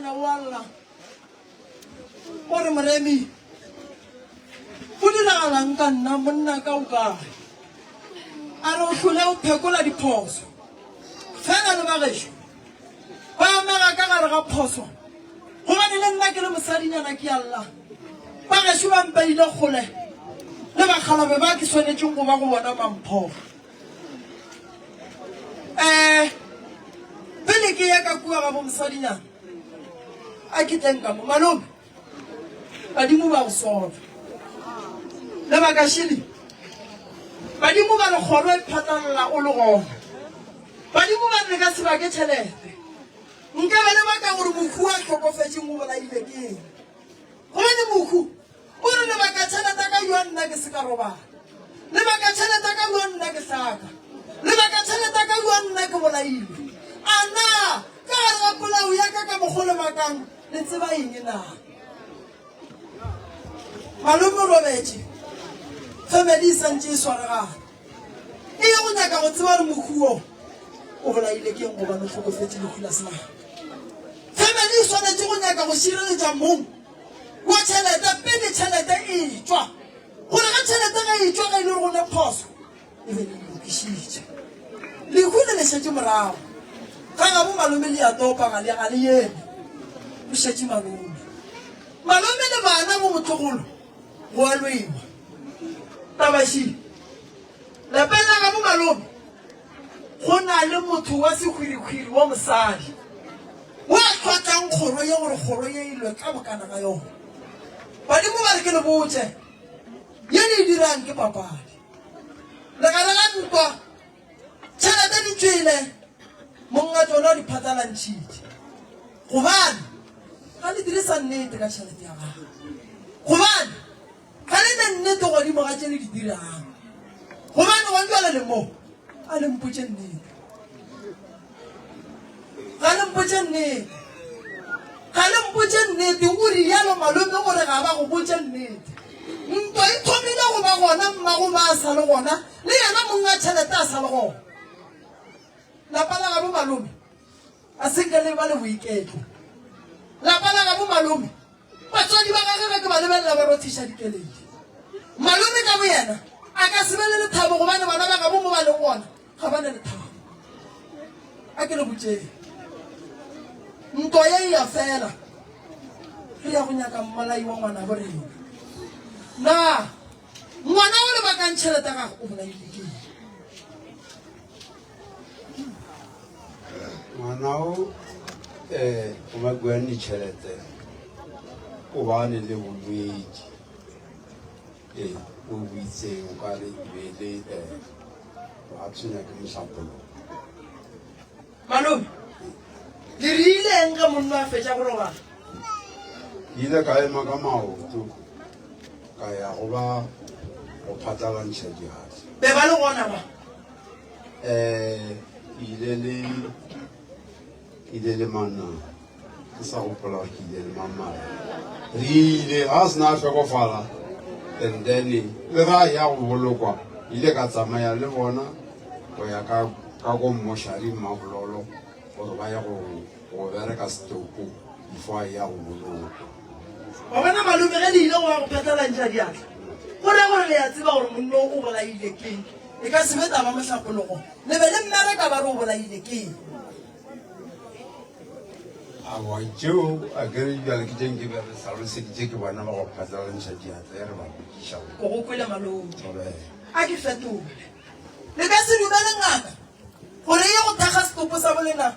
mosadinyana o alla o re moremi go diragalang ka nna monna ka o kae a re o tlhole o phekola diphoso fela le bagešo ba amega ka gare ga phoso gobane le nna ke le mosadinyana ke alla bagešo ba mpeile kgole le bakgalabe ba ke tshwanetseng go ba go bona mamphogo pele ke ya ka kua ga bo mosadinyana a ke tleng ka mo malome badimo ba go sola le bakashili badimo ba le kgoro e phatlalela o le gona badimo ba re ka seba ke tšhelete nka be le baka gore mokhu a tlhokofetseng go bolaile ke eng gobane mokhu o re lebaka tšhelete ka yo nna ke se ka robala lebaka tšhelete ka yo nna ke hlaka lebaka tšhelete ka yo nna ke bolaile a na ka gare ga polao ya ka ka mogole bakang le tseba eng na malome robetse family santse e swaregana e ye go nyaka go tseba re mokhuo o bolaile ke eng gobane o tlhokofetse lekgula senaga family e swanetse go nyaka go šireletša mong wa tšhelete pele tšhelete e tšwa gore ga tšhelete ga e tšwa ga e le gone phoso e be le lokišitše lekhule le šetse morago ga ga bo malome le ya topa ga le eme o šetse malome le bana mo motlogolo go a loiwa tabaši lepela ga bo malome go na le motho wa sekhwirikhwiri wa mosadi wa tlhwatlang kgoro ye gore kgoro ye ilwe ka bokana ga yone badimo ba re ke le botse ye le e dirang ke papadi legale ga ntwa tšhelete di tswile monga tsona di phatlalantšhitše gobane ga le dirisa nnete ka tšhelete ya gago gobane ga le ne nnete godimo ga tše le di dirang gobane go ntwala le mo a le mpotše nnete ga le mpotše nnete ga le mpotše nnete o rialo malome gore ga ba go botše nnete ntwa e thomile go ba gona mmago ba a sa le gona le yena monga tšhelete a sa le gona lapa la ga bo malome a senke le ba le boiketlo lapa la ga bo malome batswadi ba gagwe ke ba lebelela ba rothiša dikeledi malome ka bo yena a ka se be le lethabo gobane bana ba ga bo mo ba leng gona ga ba ne lethabo a ke le botseng ntwa ye e ya fela re ya go nyaka mmalai wa ngwana borena na ngwana o le bakang tšhelete gago o bolaile ke ngwana o o makuang ditšhelete o bane le bolwetse o boitseng o ka re ebele a tshwenya ke motlhapolo malome le riileng ga monna a fetša go robala ke ile ka ema ka maoto ka ya go ba go phatlalantšha diatla be ba le gona ba ile le manna ke sa gopola ke ile le mamala re ile ga se na a tlhokofala and then le ga ya go bolokwa ile ka tsamaya le bona go ya ka ko mmošari mmabololo gore ba ya go bereka stopo before a ya go bolokwa wa bona malome ge le ile go ya go phatlalantšha diatla gore gore le ya tseba gore monno o bolaile keng e ka se be taba mohlapologo le be le mmereka ba re o bolaile keng awa tšeo a kere bjale ke teng ke bere tlhaloseditše ke bona ba go phatlalantšha diatla ya re ba bokiša ko go kwele malome a ke fetole le ka se dumele ngaka gore ye go thekga setopo sa bolena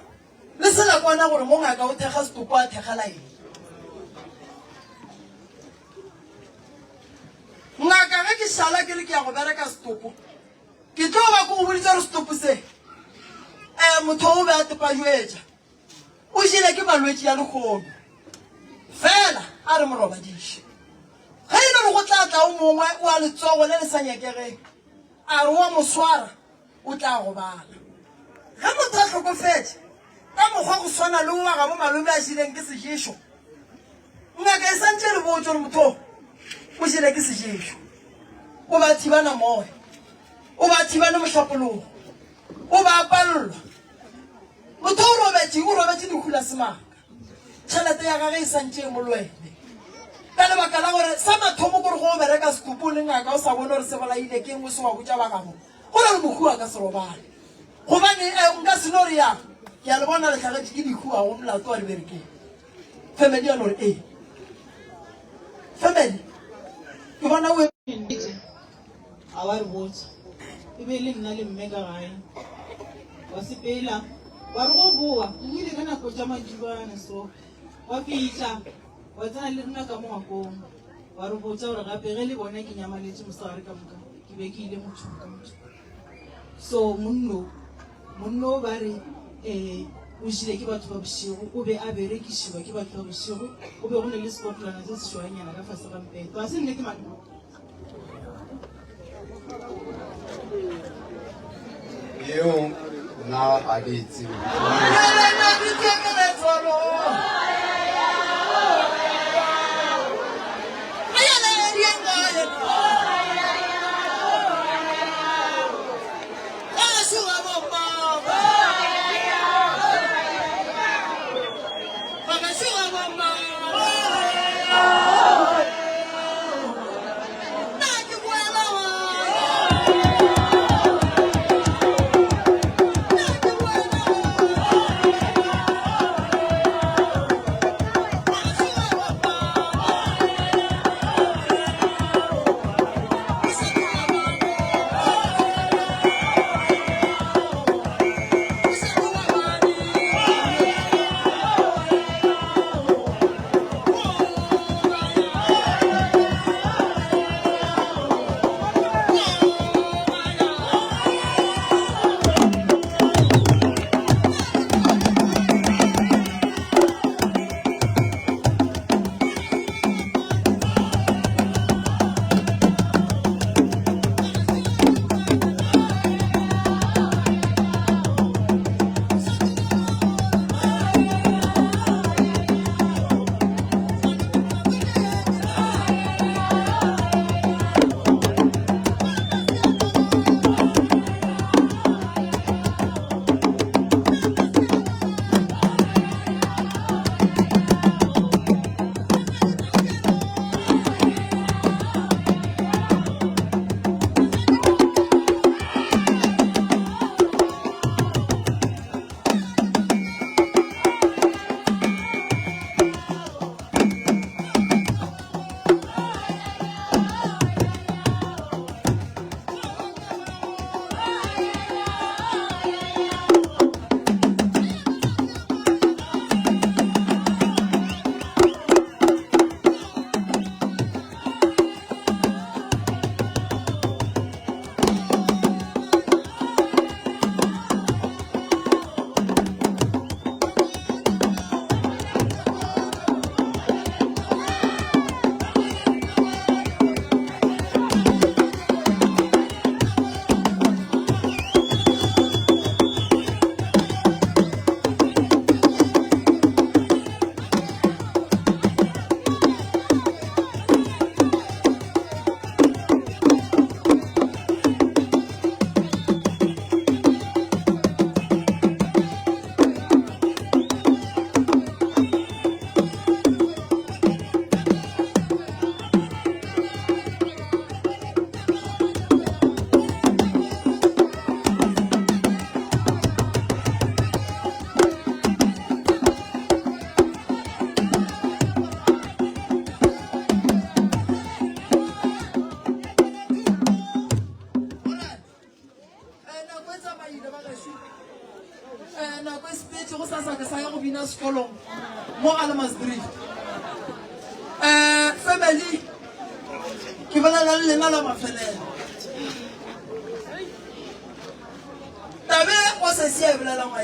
le sela kwana gore mo ngaka o thekga setopo a thekgela eng ngaka ge ke šala ke le ke ya go bereka setopo ke tlo ba ko go boditse re setopo se motho o be a tepajoetša o šile ke malwetse ya lekgono fela a re morobadiše ge e le re go tlatla o mongwe o a letsogo le le sa nyakegeng a re wa moswara o tla go bala ge motho a tlhokofetse ka mokgwa go swana le oa ga bo malome a šileng ke seješo ngaka e santse le botso le motho o šile ke seješo o ba thibana moya o ba thibane mohlapologo o ba apallwa motho o robetse lekgula semaka tšhelete ya gage e santšee mo le wene ka lebaka la gore sa mathomo kore go bereka sekupu le ngaka o sa bone gore se bolaile ke engwe se wa botsa bagago go na le mokgua ka serobane gobane nka seno re yang ke a le bona letlhagetse ke dikgua go molato wa diberekeng family ya nore ee family ke bona o a wa re botsa e be le nna le mme ka gae wa sepela wa re go boa mmile ka nako tša madibana so wa fitlha wa tsena le rena ka moakong wa re botsa gore gape ge le bona ke nyamaletse mosagare ka moka ke be ke ile mothong ka motho so monno ba re o šile ke batho ba bošego o be a berekišiwa ke batho ba bošego o be go ne le sekotlolana se sešwanyana ka fase ga mpeto a se nne ke mano yeo nna ga ke itsebe sekolong mo Almasdrift family ke bona la lena la mafelelo tabe o se se ebela wa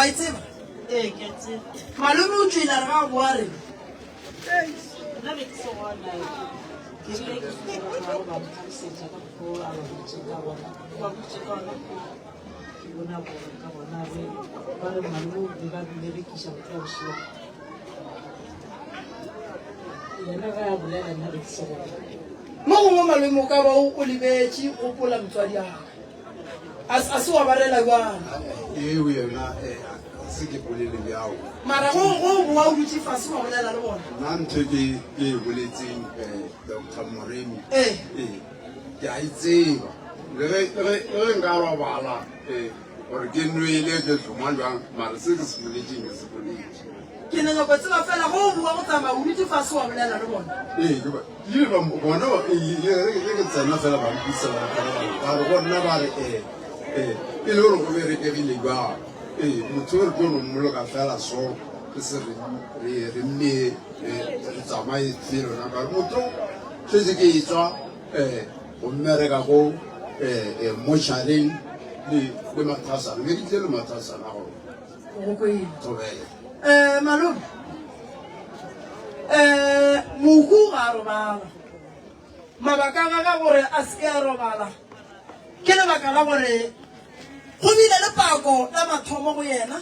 itseba ke tse malome o tswela re ga boare nna be ke se gona ke rile ke se gona ba mtlhalosetsa ka go a ba botse ka bona ba botse ka bona ke bona ka bona ba re malome ba berekisa go tla bošego yena ga a bolela nna be ke se gona mo gongwe malome o ka ba o lebetse o pola motswadi a se wa barela jwana eo yona se ke bolele bjao mara go boa o dutse fase wa bolela le bona nna ntho ke e boletseng Dr. Moremi ke a itseba le ge nka robala gore ke nwele ke tlhoma jwang mara se ke se boletseng ke se boletse ke ne nyako tseba fela go boa go tsamaya o dutse fase wa bolela le bona bona ke tsena fela ba mpisa ba re bona ba re e le gore go berekegile jwang motho o re tlo nommoloka fela so ke se re mme re tsamaye felona kare motho tletse ke etswa go mmereka go mošareng le mathasana mme ke tle le mathasana gore tobele malome mohu ga a robala mabaka a gaga gore a seke a robala ke lebaka la gore go bile le pako la mathomo go yena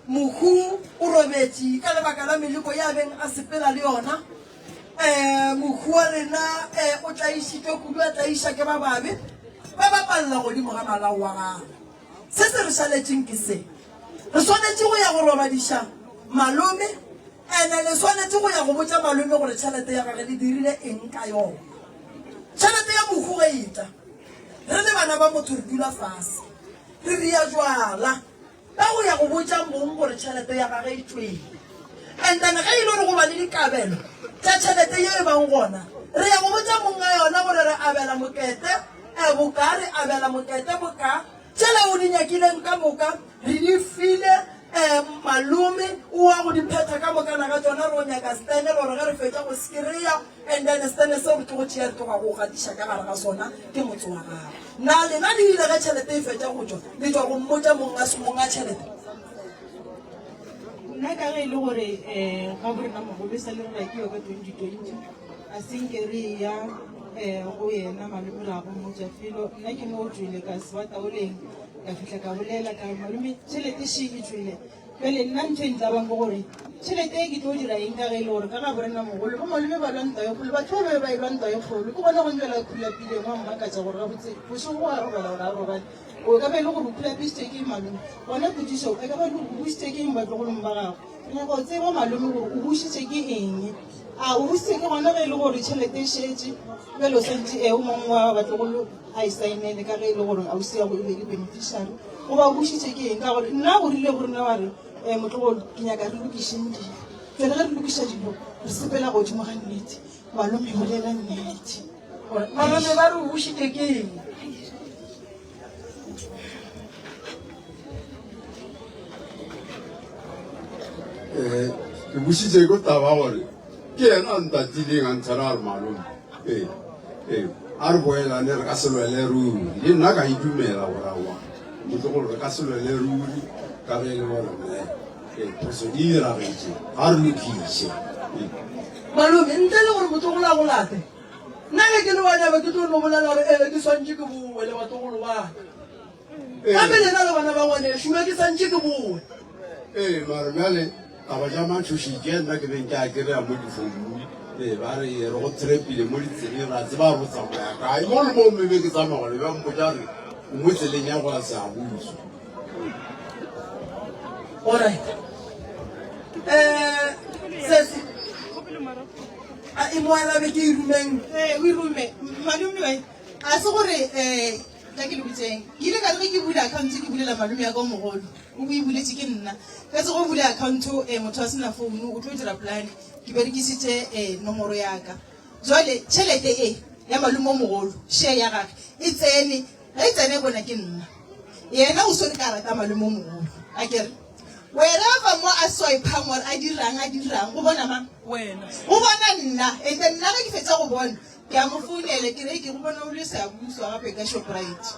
mohu o robetse ka lebaka la meleko ya beng a sepela le yona mohu wa rena o tlaišitwe kudu a tlaiša ke ba babe ba bapalela godimo ga malao wa gago se se re šaletseng ke se re swanetse go ya go robadiša malome ene le swanetse go ya go botsa malome gore tšhelete ya gage le dirile eng ka yona tšhelete ya mohu ge eta re le bana ba motho re dula fase re ria jwala ka go ya go botsa mong gore tšhelete ya gage e tsweng and then ge e le gore go ba le dikabelo tša tšhelete ye e bang gona re ya go botsa mong a yona gore re abela mokete boka re abela mokete boka tšela o di nyakileng ka moka re di file malome o wa go di phetha ka mokana ka tsona re o nyaka stene gore ge re fetsa go skry-a and then stene seo re tlo go tšea re tloga go gatiša ka gare ga sona ke motse wa gago na lena le ile ge tšhelete e fetsa go tswa le tswa go mmotsa mong a tšhelete nna ka ge e le gore ga borena mogolo sa le re rakio ka 2020 a senke re ya go yena malome ra go mmotsa felo nna ke mo o tswile ka se wa taoleng ka fitlha ka bolela ka malome tšhelete she e tswile pele nna ntho e ntlabang ke gore tšhelete e ke tlo dira eng ka ge e le gore ka ga borena mogolo bo malome ba lwanta yo kgolo batho ba be ba e lwanta yo kgolo ke bona go ntswela khulapileng wa mmakatsa gore gabotse bosego wa robala gore a robale o ka ba e le gore khulapisitse ke malome gona potsiso e ka ba le busitse ke eng batlogolong ba gago ke nyaka o tseba malome gore o busitse ke eng a o busitse ke gona ge e le gore tšhelete e šetse bele o santse o mongwe wa batlogolo a e sainele ka ge e le gore a o sia go ebe le beneficiary go ba busitse ke eng ka gore nna o rile gore nna wa re motlogolo ke nyaka re lokišeng dilo fele ge re lokiša dilo re sepela godimo ga nnete malome bolela nnete malome ba re o busitse ke eng ke busitse ko taba gore ke yena ntatileng a ntshara a re malome a re boelane re ka se lwele ruri le nna ka idumela gorawa motho gore re ka se lwele ruri ka ge e le gore phoso di diragetse ga re lokiše malome ntle le gore motlogolo a go late nna ge ke le banabe ke tlo no bolela gore ke swantse ke boe le batlogolo baka gape lena le bana ba ngwane šume ke santse ke boe mare bjale taba ja matshošitše nna ke beng ke a kry-a mo difounung ba re re go trepile mo ditseleng ra tseba go tsamaya kae mo le mo mebe ke tsamaya gole ba mpotsa re mo tseleng ya goa se a buso alright sesi e moalabe ke irumeng o irume malome a se gore ka ke le botseng ke ile ka re ke bule account ke bulela malome ya ka mogolo o bo e buletse ke nna ka se go bule account motho a sena founu o tlo dira plan ke berekisitse nomoro ya ka jwale tšhelete e ya malome o mogolo share ya gage e tsene ga e tsene bona ke nna yena o sone ka rata malome o mogolo a kere wherever mo a swipang gore a dirang go bona mang wena go bona nna and then nna ga ke fetsa go bona ke a mo founele ke re ke go bona o le seabuswa gape ka Shoprite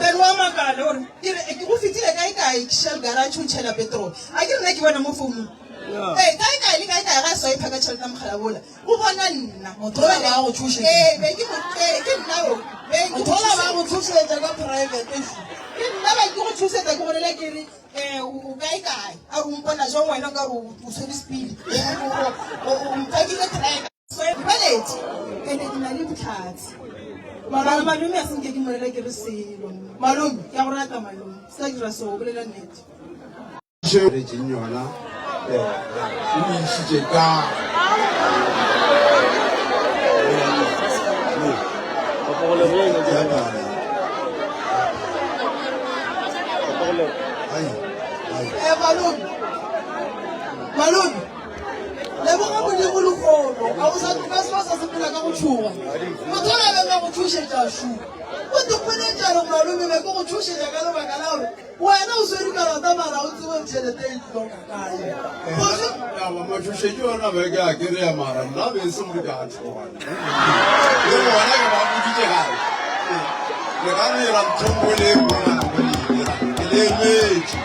then wa makala gore ke go fetile kae Shell garage o tšhela petrol a ke nna ke bona mo founung kae ga swipe ka tšhelete ya mogala bola go bona nna mothola ba go tshošetsa ke nna mothola ba go tshošetsa ka private ke nna ba ke go tshosetsa ke bolela ke re o kae a re mpona jang wena ka re o tshwere speed o mpakile track baletse ande ke na le botlhatsi malome a senke ke molela ke re selo malome ke a go rata malome se ka dira seo o bolela nnete le jinyona o ishitse ka Malone, le bona mo di go lekgono ga o sa tloka se sa sepela ka go tshuga motho a be go thusetsa shu o topeletse re malome be go thusetsa ka lebaka la gore wena o swere karata mara o tsebe tšhelete e tloka kae ya ba mothusetsi ona be ke a kry-a mara nna be se mo ka thogana le bona ke ba boditse gae le ka dira nthongwe le bona ke le emetse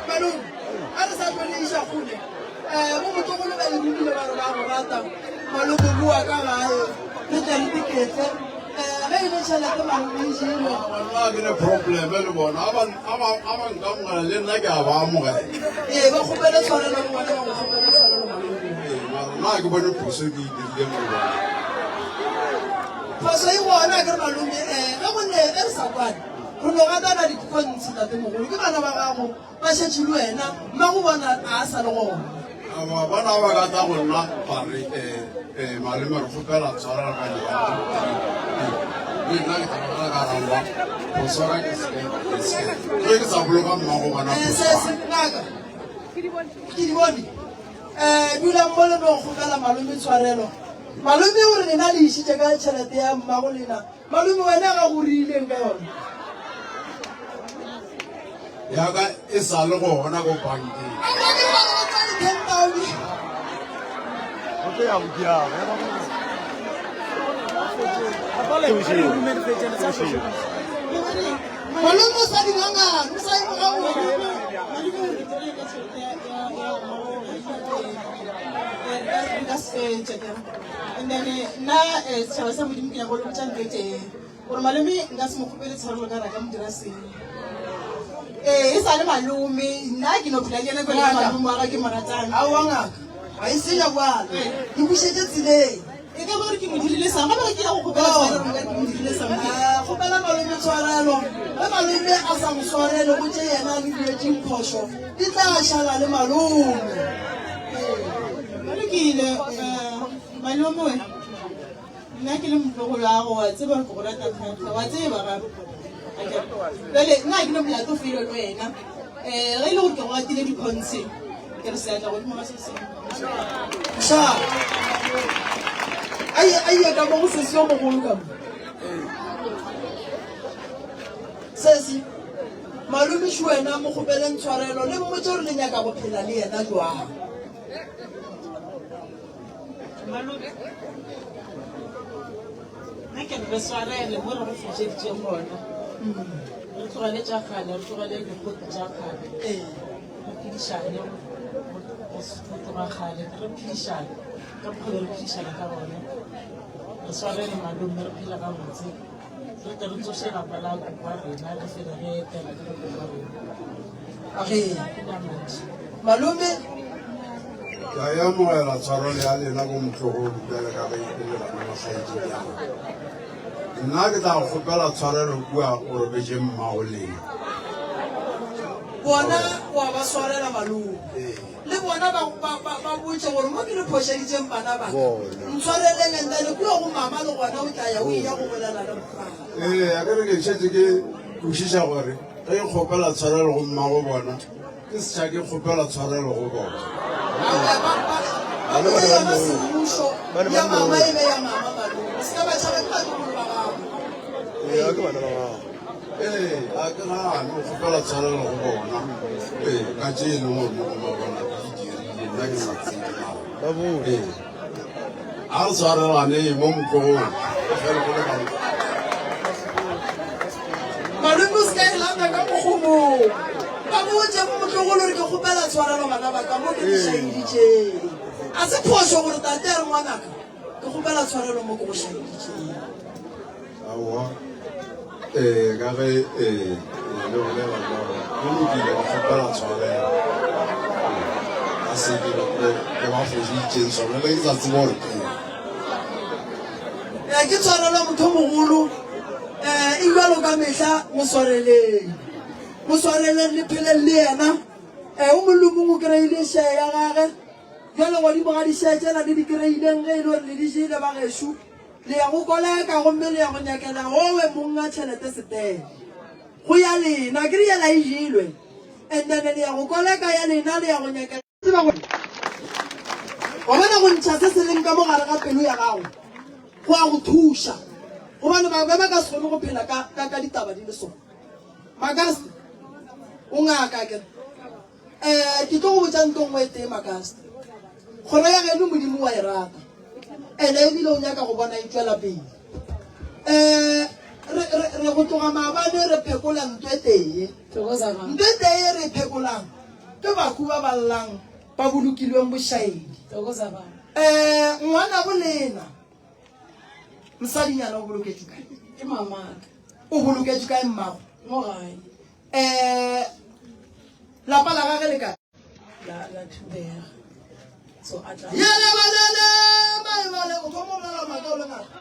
malome a re sa tlole isa gone mo motlogolo ba lebile ba re ba go rata malome bua ka gae le tle le dikete ge e le tšhelete malome e jelo a ke ne problem le bona a ba nkamogela le nna ke a ba amogela ee ba kgopele tshwarelo le bona ba go kgopele tshwarelo malome mara nna ke bone phoso ke dirile mo bona phoso e bona ke re malome ge gonne e re sa kwane re no gatana dikgontshi tatemogolo ke bana ba gago ba šetše le wena mma go bona a sa le gona bana ba kata go nna bare malome re kgopela tshwarela ka lebaka le nna ke tabagala ka ramba go swara ke ke sa boloka mmago bona sesenaka ke di bone dula mo le no kgopela malome tshwarelo malome o re lena le išitše ka tšhelete ya mmago lena malome wena ga go riileng ka yone yaka e sa le gona ko bankeng malome o sa dingangane o sa e mogago and then nna setšhaba sa modimo ke ya go lotsa ntho tee gore malome nka se mo kgopele tshwarelo ka raka modira seng e sa le malome nna ke no phela ke ene kole malome wa ga ke moratang a wa ngaka ga e senya kwala ke bušetse tseleng e ka gore ke mo dirile sang gape ke ya go kgopela tshwarelo ke mo dirile sang kgopela malome tshwarelo ge malome a sa mo tshwarele go tše yena a le duetseng phoso di tla šala le malome lokile malome we nna ke le motlogolo a go wa tseba re ke go rata thata wa tseba gape jale nna ke no molato felo le wena ge e le gore ke go gatile dikhonse ke re seatla godimo ga se sengwe sha aye ka mo go sesio mogolo ka mo sesi malome še wena mo kgopeleng tshwarelo le mmotse gore le nyaka go phela le yena jwang nna ke re swarele mo re go fišeditseng gona re tlogele tša kgale re tlogele dikgoto tša kgale re phedišane go tloga kgale re phedišane ka bokgole re phedišane ka gona re swarele malome re phela ka botse re tle re tsoše lapa la kopa rena re fele re etela ke kopa rena age ke namadi malome ka e amogela tshwarelo ya lena ko motlogolo bjale ka ge le bana ba gaedi yago nna ke tla go kgopela tshwarelo kua o robetse mmago lena bona wa ba swarela malome le bona ba botse gore mo ke le phošeditseng bana ba ntshwareleng entane kua go mama le gona o tla ya o ya go bolela le mokgala a kere ke šetse ke kwešiša gore ge ke kgopela tshwarelo go mmago bona ke setšha ke kgopela tshwarelo go bona ba semmušo ya mama e be ya mama malome se ka batšhabe ke batlogolo ba gago a ke gane o kgopela tshwarelo go bona ka tše e leng gore mo bona ke dirile nna ke sa tsebe a re tshwarelane mo motlogong malome o se ka e lata ka mogomong ka botse mo motlogolo re ke kgopela tshwarelo bana ba ka mo ke dišaeditšeng a se phoso gore tate a re ngwanaka ke kgopela tshwarelo mo ke go šaeditšeng aowa ka ge le bolela go lokile go kgopela tshwarelo a se ke ba foditšeng sone le ke sa tseba gore ke tshwarelo motho mogolo e jalo ka mehla mo swareleng mo swareleng le pheleng le yena o molomong o kry-ile share ya gage jalo godimo ga di-share tsena le di kry-ileng ge e le gore le di jele ba gešo le ya go koleka gomme le ya go nyakela owe monga tšhelete setele go ya lena ke riela e jelwe and then le ya go koleka ya lena le ya go nyakela wa bona go ntšha se se leng ka mogare ga pelo ya gago go a go thuša gobane ba ka se kgone go phela ka ditaba di le sone Makasi o ngaka ke ke tlo go botsa ntho ngwe teng Makasi kgoro ya geno modimo wa e rata ene ebile o nyaka go bona e tswela pele re go tloga maabane re phekola ntho e tee ntho e tee re phekolang ke baku ba ba llang ba bolokilweng bošaedi ngwana bolena mosadinyana o boloketswe kae o boloketswe kae mmago lapa la gage le kae ya lebalele maebale o thoma o lela maka o le ngaka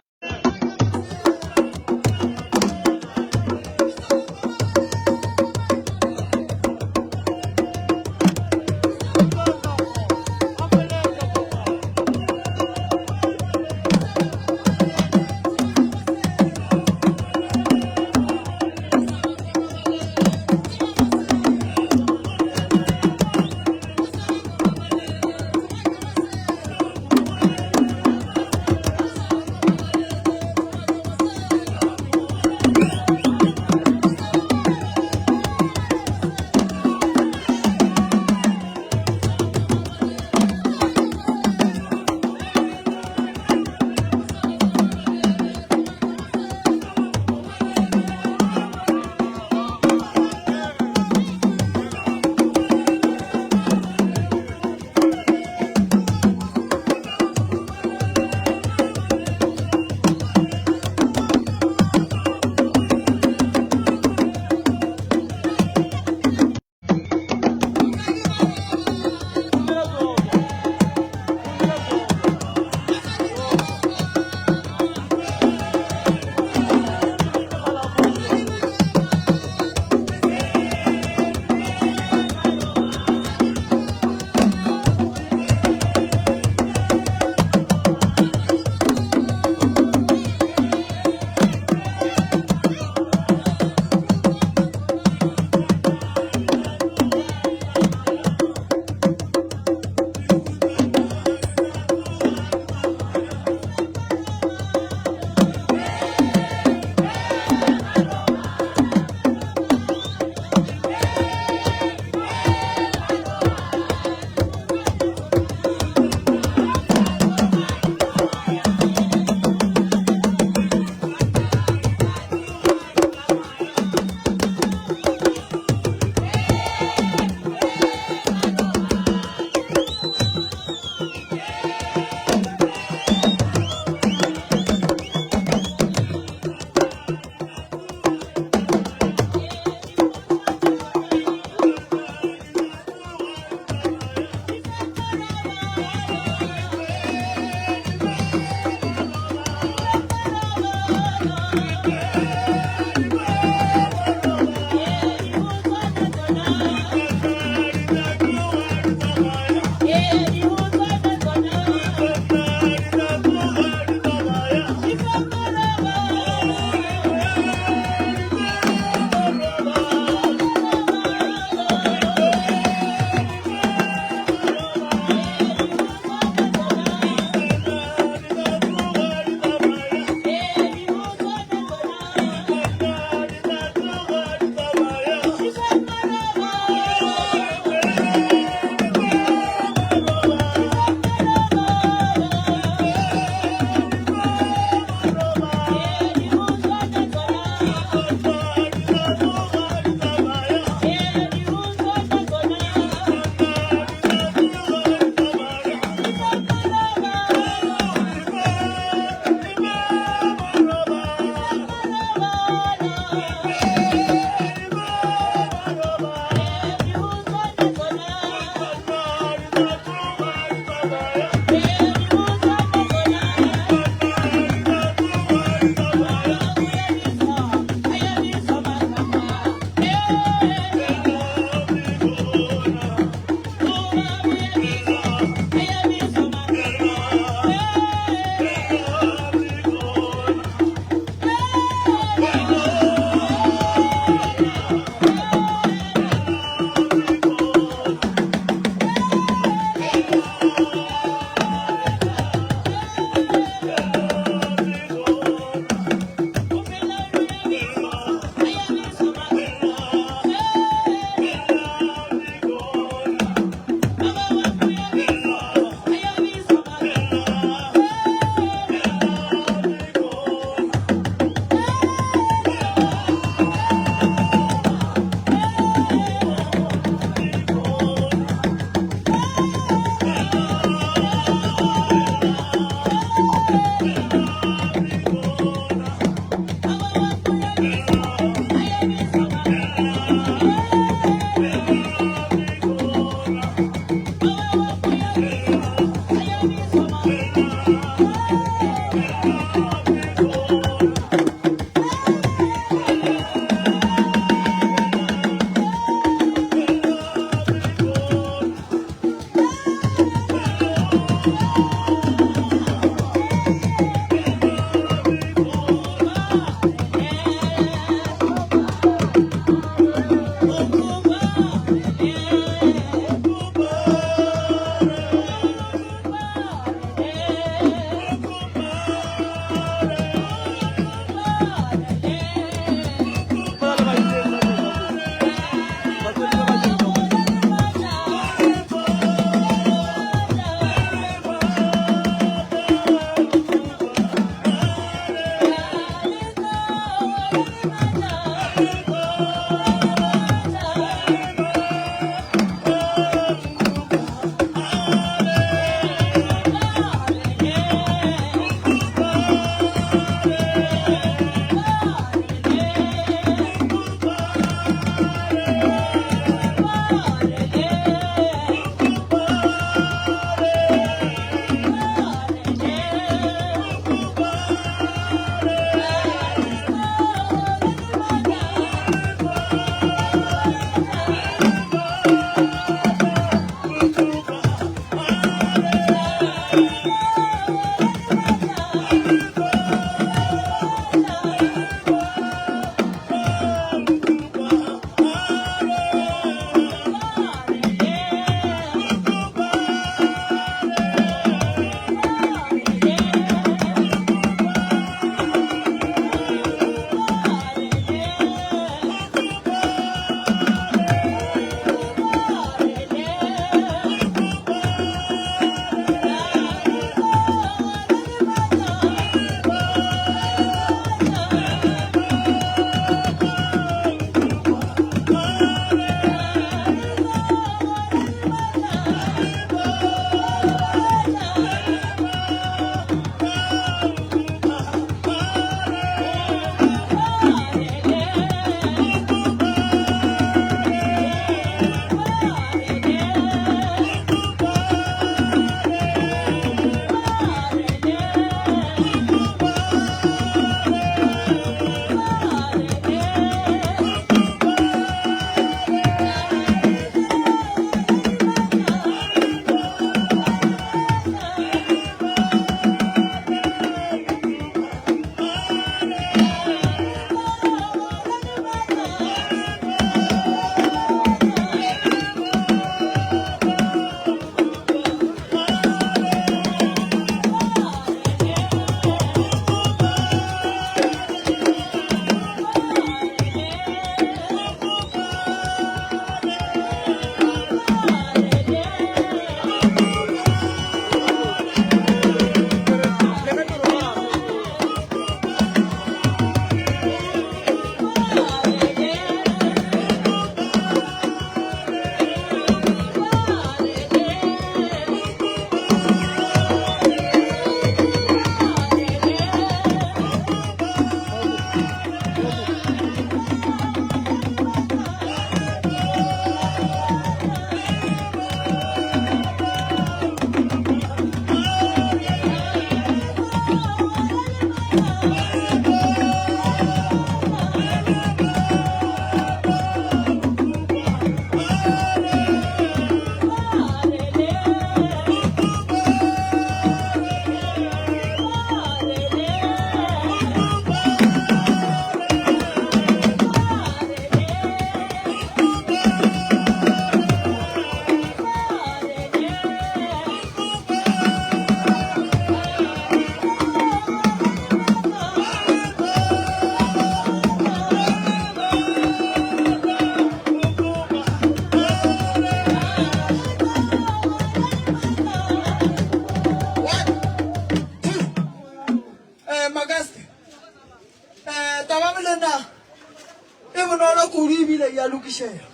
lokisheya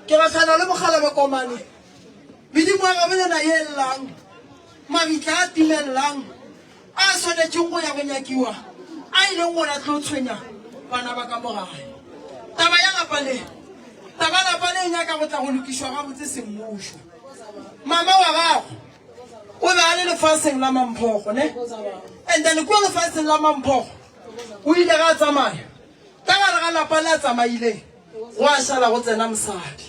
ke ba khana le mogala ba komane bidimo ga bele na yelang mabitla a timelang a sonetseng go ya go nyakiwa a ile ngwana tlo tshwenya bana ba ka mogae taba ya lapa le nyaka go tla go lokishwa ga botse semmušo mama wa gago o be a le lefaseng la mamphogo ne and then ko lefaseng la mamphogo o ile ga tsamaya ka gare ga lapa le a tsamaileng go a šala go tsena mosadi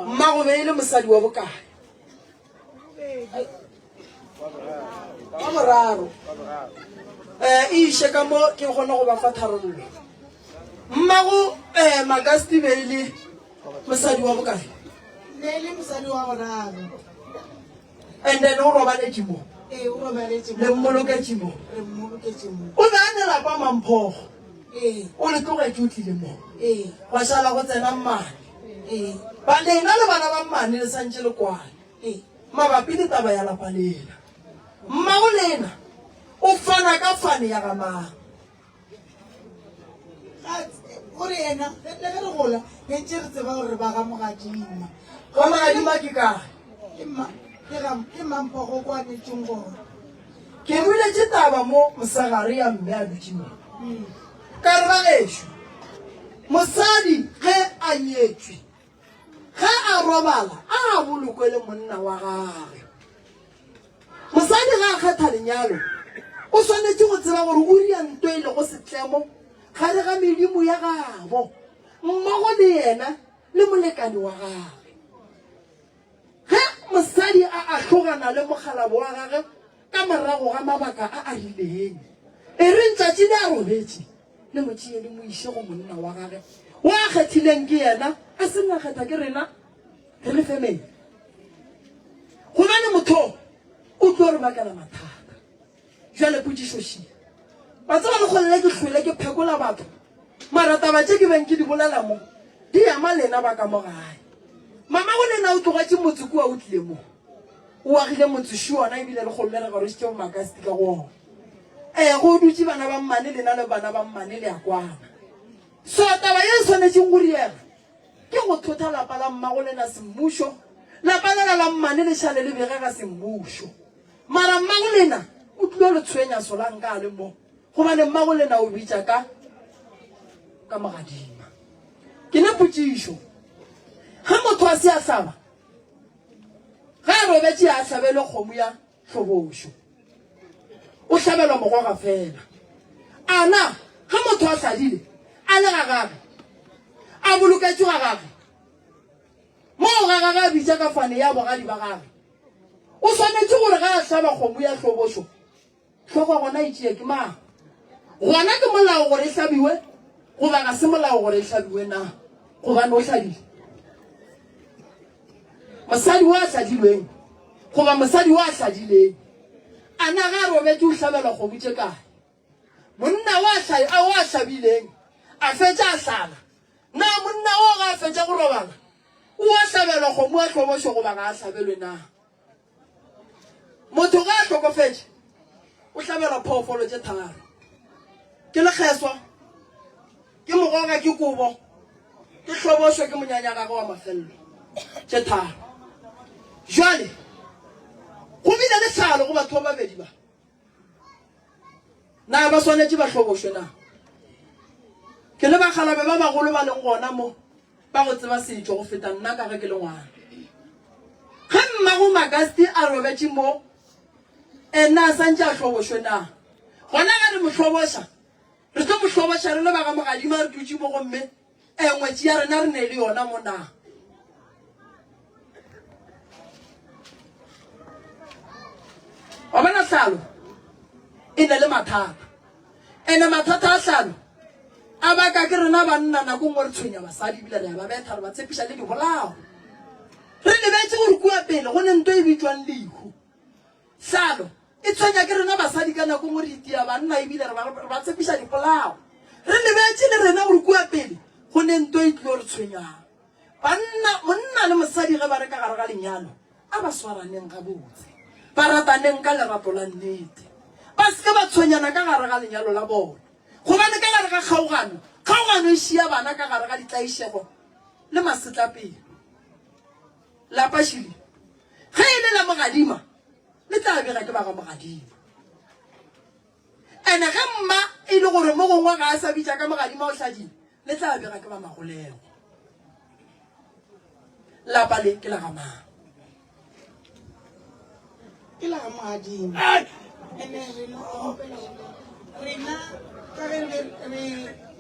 mmago be ile mosadi wa bokae wa boraro e iše ka mo ke kgone go ba fa tharollo mmago Magasti be ile mosadi wa bokae ne le mosadi wa boraro and then o robaletse mo le mmoloketse mo o be a ne lapa mamphogo o le tlogetse o tlile mo wa šala go tsena mmane ba lena le bana ba mmane le santse le kwane mabapi le taba ya lapa lena mmago lena o fana ka fane ya ga mang gore ena le ge re gola ge ntse re tseba gore ba ga Mogadima Wa Mogadima ke kae? ke mampogo kwanetseng gona Ke buile taba mo mosagare ya mme a dutimo. Ka re ba gešo. Mosadi ge a nyetswe. Ge a robala a bolokwe le monna wa gagwe. Mosadi ga a kgetha lenyalo. O swanetse go tseba gore o ria ntwa ile go setlemo gare ga medimo ya gabo mmogo le yena le molekane wa gagwe. Ge mosadi a tlhogana le mogalabo wa gagwe ka morago ga mabaka a rileng e re ntšatši le a robetse le motšhie le moiše go monna wa gagwe wa a kgethileng ke yena a se nna kgetha ke rena re le family gobane motho o tlo re bakela mathata jale potšišo šia ba tseba le kgolele ke hlwele ke phekola batho mara taba tše ke beng ke di bolela mo di ama lena ba ka mo gae mama go lena o tlogatše motse kua o tlile mo o agile motse šiona ebile le kgolole re garošitše bomakasti ka gona go dutše bana ba mmane lena le bana ba mmane le ya kwana so taba ye tshwanetseng go riega ke go thotha lapa la mmago lena semmušo lapa lela la mmane le šale le bege ka semmušo mara mmago lena o tlilo le tshwenya solanka a le mo gobane mmago lena o bitša ka Mogadima ke ne potšišo ga motho a se a hlaba ga a robetše a hlabele kgomo ya hlobošo o hlabelwa mogoga fela ana ga motho a hladile a le gagage a boloketše gagage moo gagage a bitša ka fane ya bogadi ba gage o swanetše gore ga a hlaba kgomo ya hlobošo tlhogo gona e tšee ke mang gona ke molao gore e hlabiwe goba ga se molao gore e hlabiwe na gobane o hladile mosadi wa a hladilweng goba mosadi wa a hladileng ana ga a robetse o hlabelwa kgomo tše kae monna wa a hlabileng a fetša a hlala na monna o ga a fetša go robala o a hlabelwa kgomo a hlobošo goba ga a hlabelwe na motho ga a hlokofetše o hlabelwa phoofolo tše tharo ke lekgeswa ke mogoga ke kobo ke hlobošo ke monyanyagage wa mafelelo tše tharo jale go bile le tlhalo go batho ba babedi ba na ba swanetše ba hlobošwe na ke le bagalabe ba bagolo ba leng gona mo ba go tseba setšo go feta nna ka ge ke le ngwana ge mmago Makasti a robetše mo ena a santše a hlobošwe na gona ga re mo hloboša re tlo mo hloboša re le ba ga Mogadima re dutše mo gomme ngwetši ya rena re ne le yona mo na wa bona hlalo e ne le mathata ene mathata a hlalo a baka ke rena banna nako ngwe re tshwenya basadi ebile re ya ba betha re ba tshepiša le dibolao re lebetse gore kua pele go ne nto e bitswang lehu hlalo e tshwenya ke rena basadi ka nako ngwe re itia banna ebile re ba tshepiša dibolao re lebetse le rena gore kua pele go ne nto e tlilo re tshwenyang monna le mosadi ge ba re ka gare ga lenyalo a ba swaraneng ga botse ba rataneng ka lerato la nnete ba seke ba tshwenyana ka gare ga lenyalo la bona gobane ka gare ga kgaogano e šia bana ka gare ga ditlaišego le masetlapele lapašhile ge e le la Mogadima le tla bega ke ba ga Mogadima ene ge mma e le gore mo gongwe ga a sa bitša ka Mogadima o hladile le tla bega ke ba Magolego lapa le ke la ga mang ke la ga Mogadima ene rena ka ge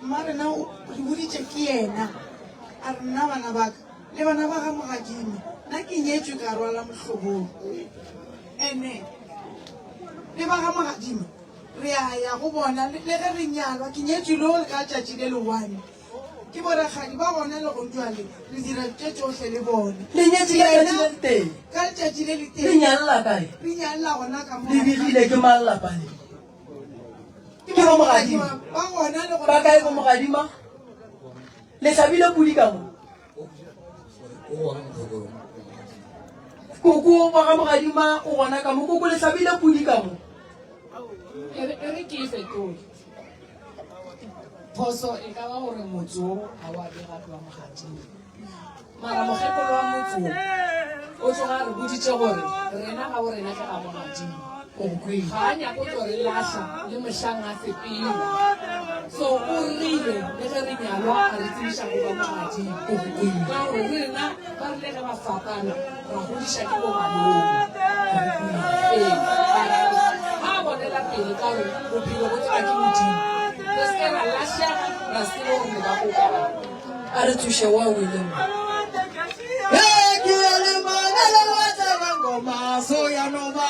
mma rena o boditše ke yena a rena bana baka le bana ba ga Mogadima nna ke nyetswe ka rwala mohlobong ene le ba ga Mogadima re ya go bona le ge re nyalwa ke nyetswe le ka tšatši le le-one ke borakgadi ba gona le go jwale re dira tše tsohle le bone le nyetše ka tšatši le teng ka letšatši le le le teng nyalla kae re nyalela gona ka le begile ke mang lapa le ke bo Mogadima ba gona le ba kae bo Mogadima le hlabile pudi ka mo koko ba ga Mogadima o gona ka mo koko le hlabile pudi ka mo e re ke e fetole phoso e ka ba gore motse o ga o a bega tloa mogateng mara mokgekolo wa motse o tloga re boditse gore rena ga bo rena ke ga mogateng ga a nyako tlo re latlha le mošang a sepele so o rile le ge re nyalwa a re tsebiša go ba mogateng ka gore rena ba rile ge ba fapana ra godiša ke bo malong ga a bonela pele ka gore bophelo bo tswa ke modimo re seke ra latlhega ra seke gore ba kokana a re thuše wa wileng So ya no ba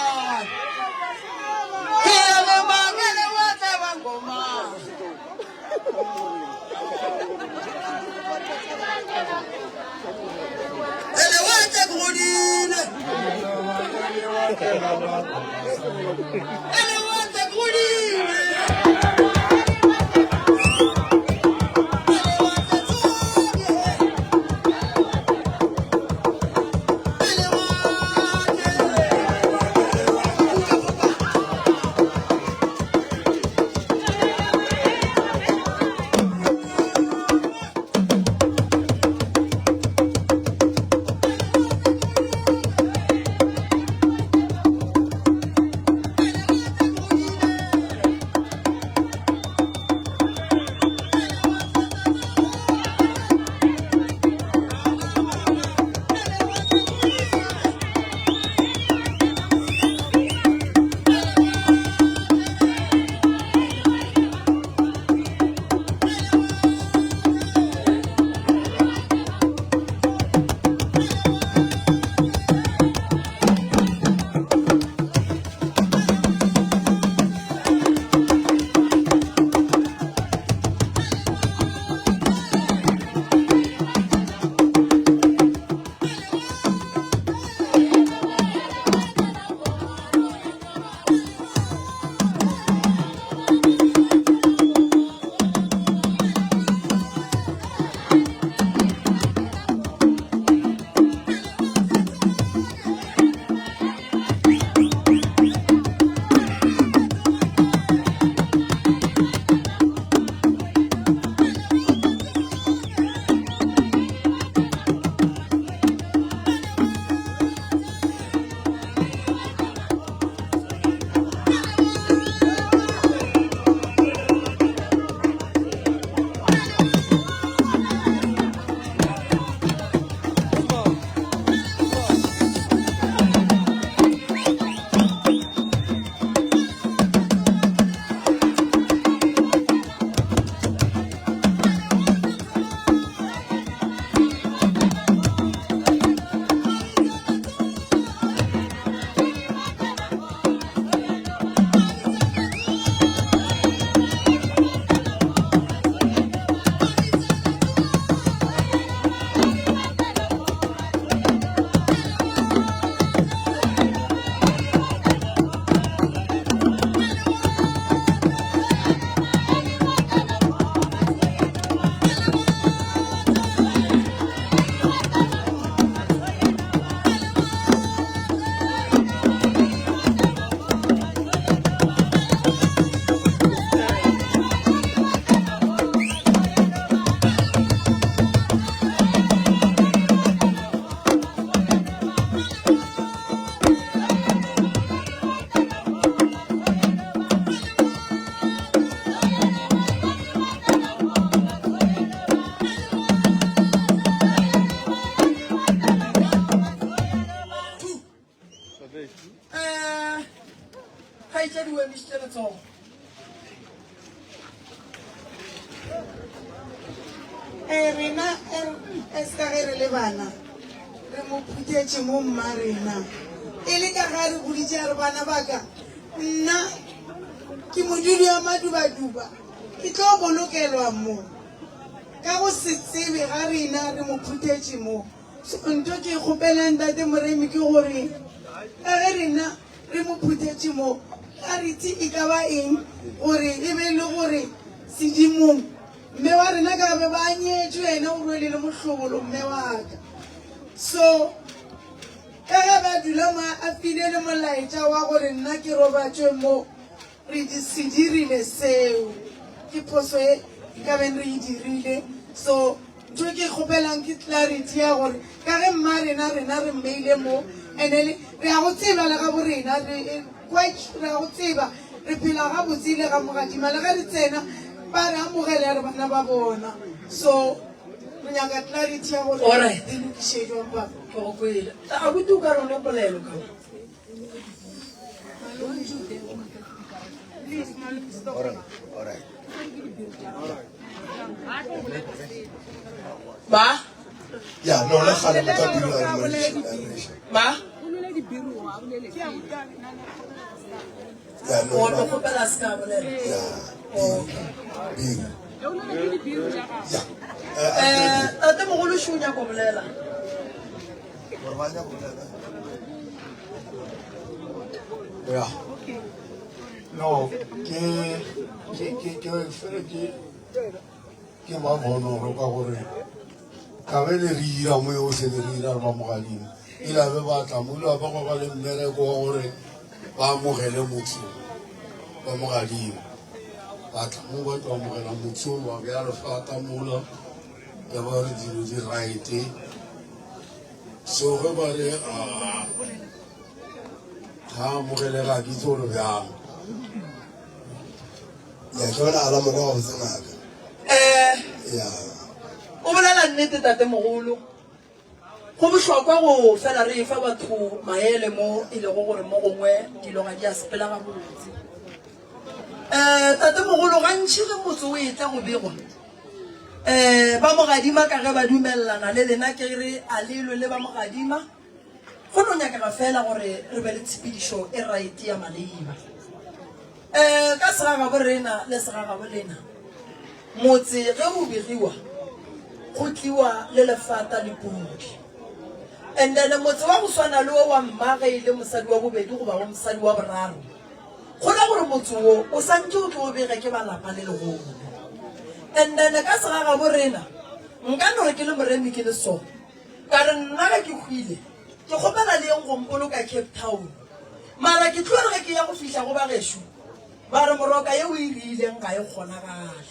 rena eska ge re le bana re mo phuthetše mo mma rena e le ka ga re goditše re bana baka nna ke modudi wa madubaduba ke tlo bolokelwa mo ka go se tsebe ga rena re mo phuthetše mo ntho ke kgopelang tate moremi ke gore ka ge rena re mo phuthetše mo a re tse e ka ba eng gore e be le gore sedimong mme wa rena ka be ba nyetše wena o rwele le mohlobolo mme wa ka so ka ge ba dula mo a file le molaetša wa gore nna ke robatšwe mo re se dirile seo ke phoso ka ben re dirile so jo ke khopelang ke clarity ya gore ka ge mma rena re mmeile mo ene re a go tseba le ga borena re a go tseba re phela ga botsile ga mogadima le ga re tsena ba re amogele re bana ba bona so re nyaka clarity ya gore Alright. di lokišetšwa papa ke go kwele a botuka rone polelo ka ba Ya, no, la gale mo ka biro a ba Ya, no, o la. no khopela ska bolela Ya. Biro. Ya. tate mogolo shunya go bolela Ya. No, ke ba bono ro ka gore ka be le re ira mo yo se le ira ba mogadimo ila be ba tla mo lo ba go ba le mmereko wa gore ba amogele motho ba mogadimo ba tla mo ba tla amogela motho wa be a re fata mola ya ba re dilo di right so ge ba re ha amogele ga di tsoro bjang ya ke bona ala mona go tsenaka ya o bolela nnete tate mogolo go botlhokwa go fela re fa batho maele mo e lego gore mo gongwe dilo ga di a sepela ga botse tate mogolo gantšhi ge motse o e tla go begwa ba mogadima ka ge ba dumelelana le lena ke re a lelwe le ba mogadima go no nyakega fela gore re be le tshepedišo e right ya maleba ka segaga borena le segaga bolena motse ge o begiwa go tliwa le lefata le pudi and then motse wa go swana le o wa mmage le mosadi wa bobedi goba go mosadi wa boraro go la gore motse o santse o tlo o bege ke balapa le legolo and then ka segaga borena nka no re ke le moremi ke le so ka re nna ga ke hwile ke kgopela le eng gompolo ka Cape Town mara ke tlo re ke ya go fihla go ba gesho ba re moroka ye o e rileng ga e kgonagala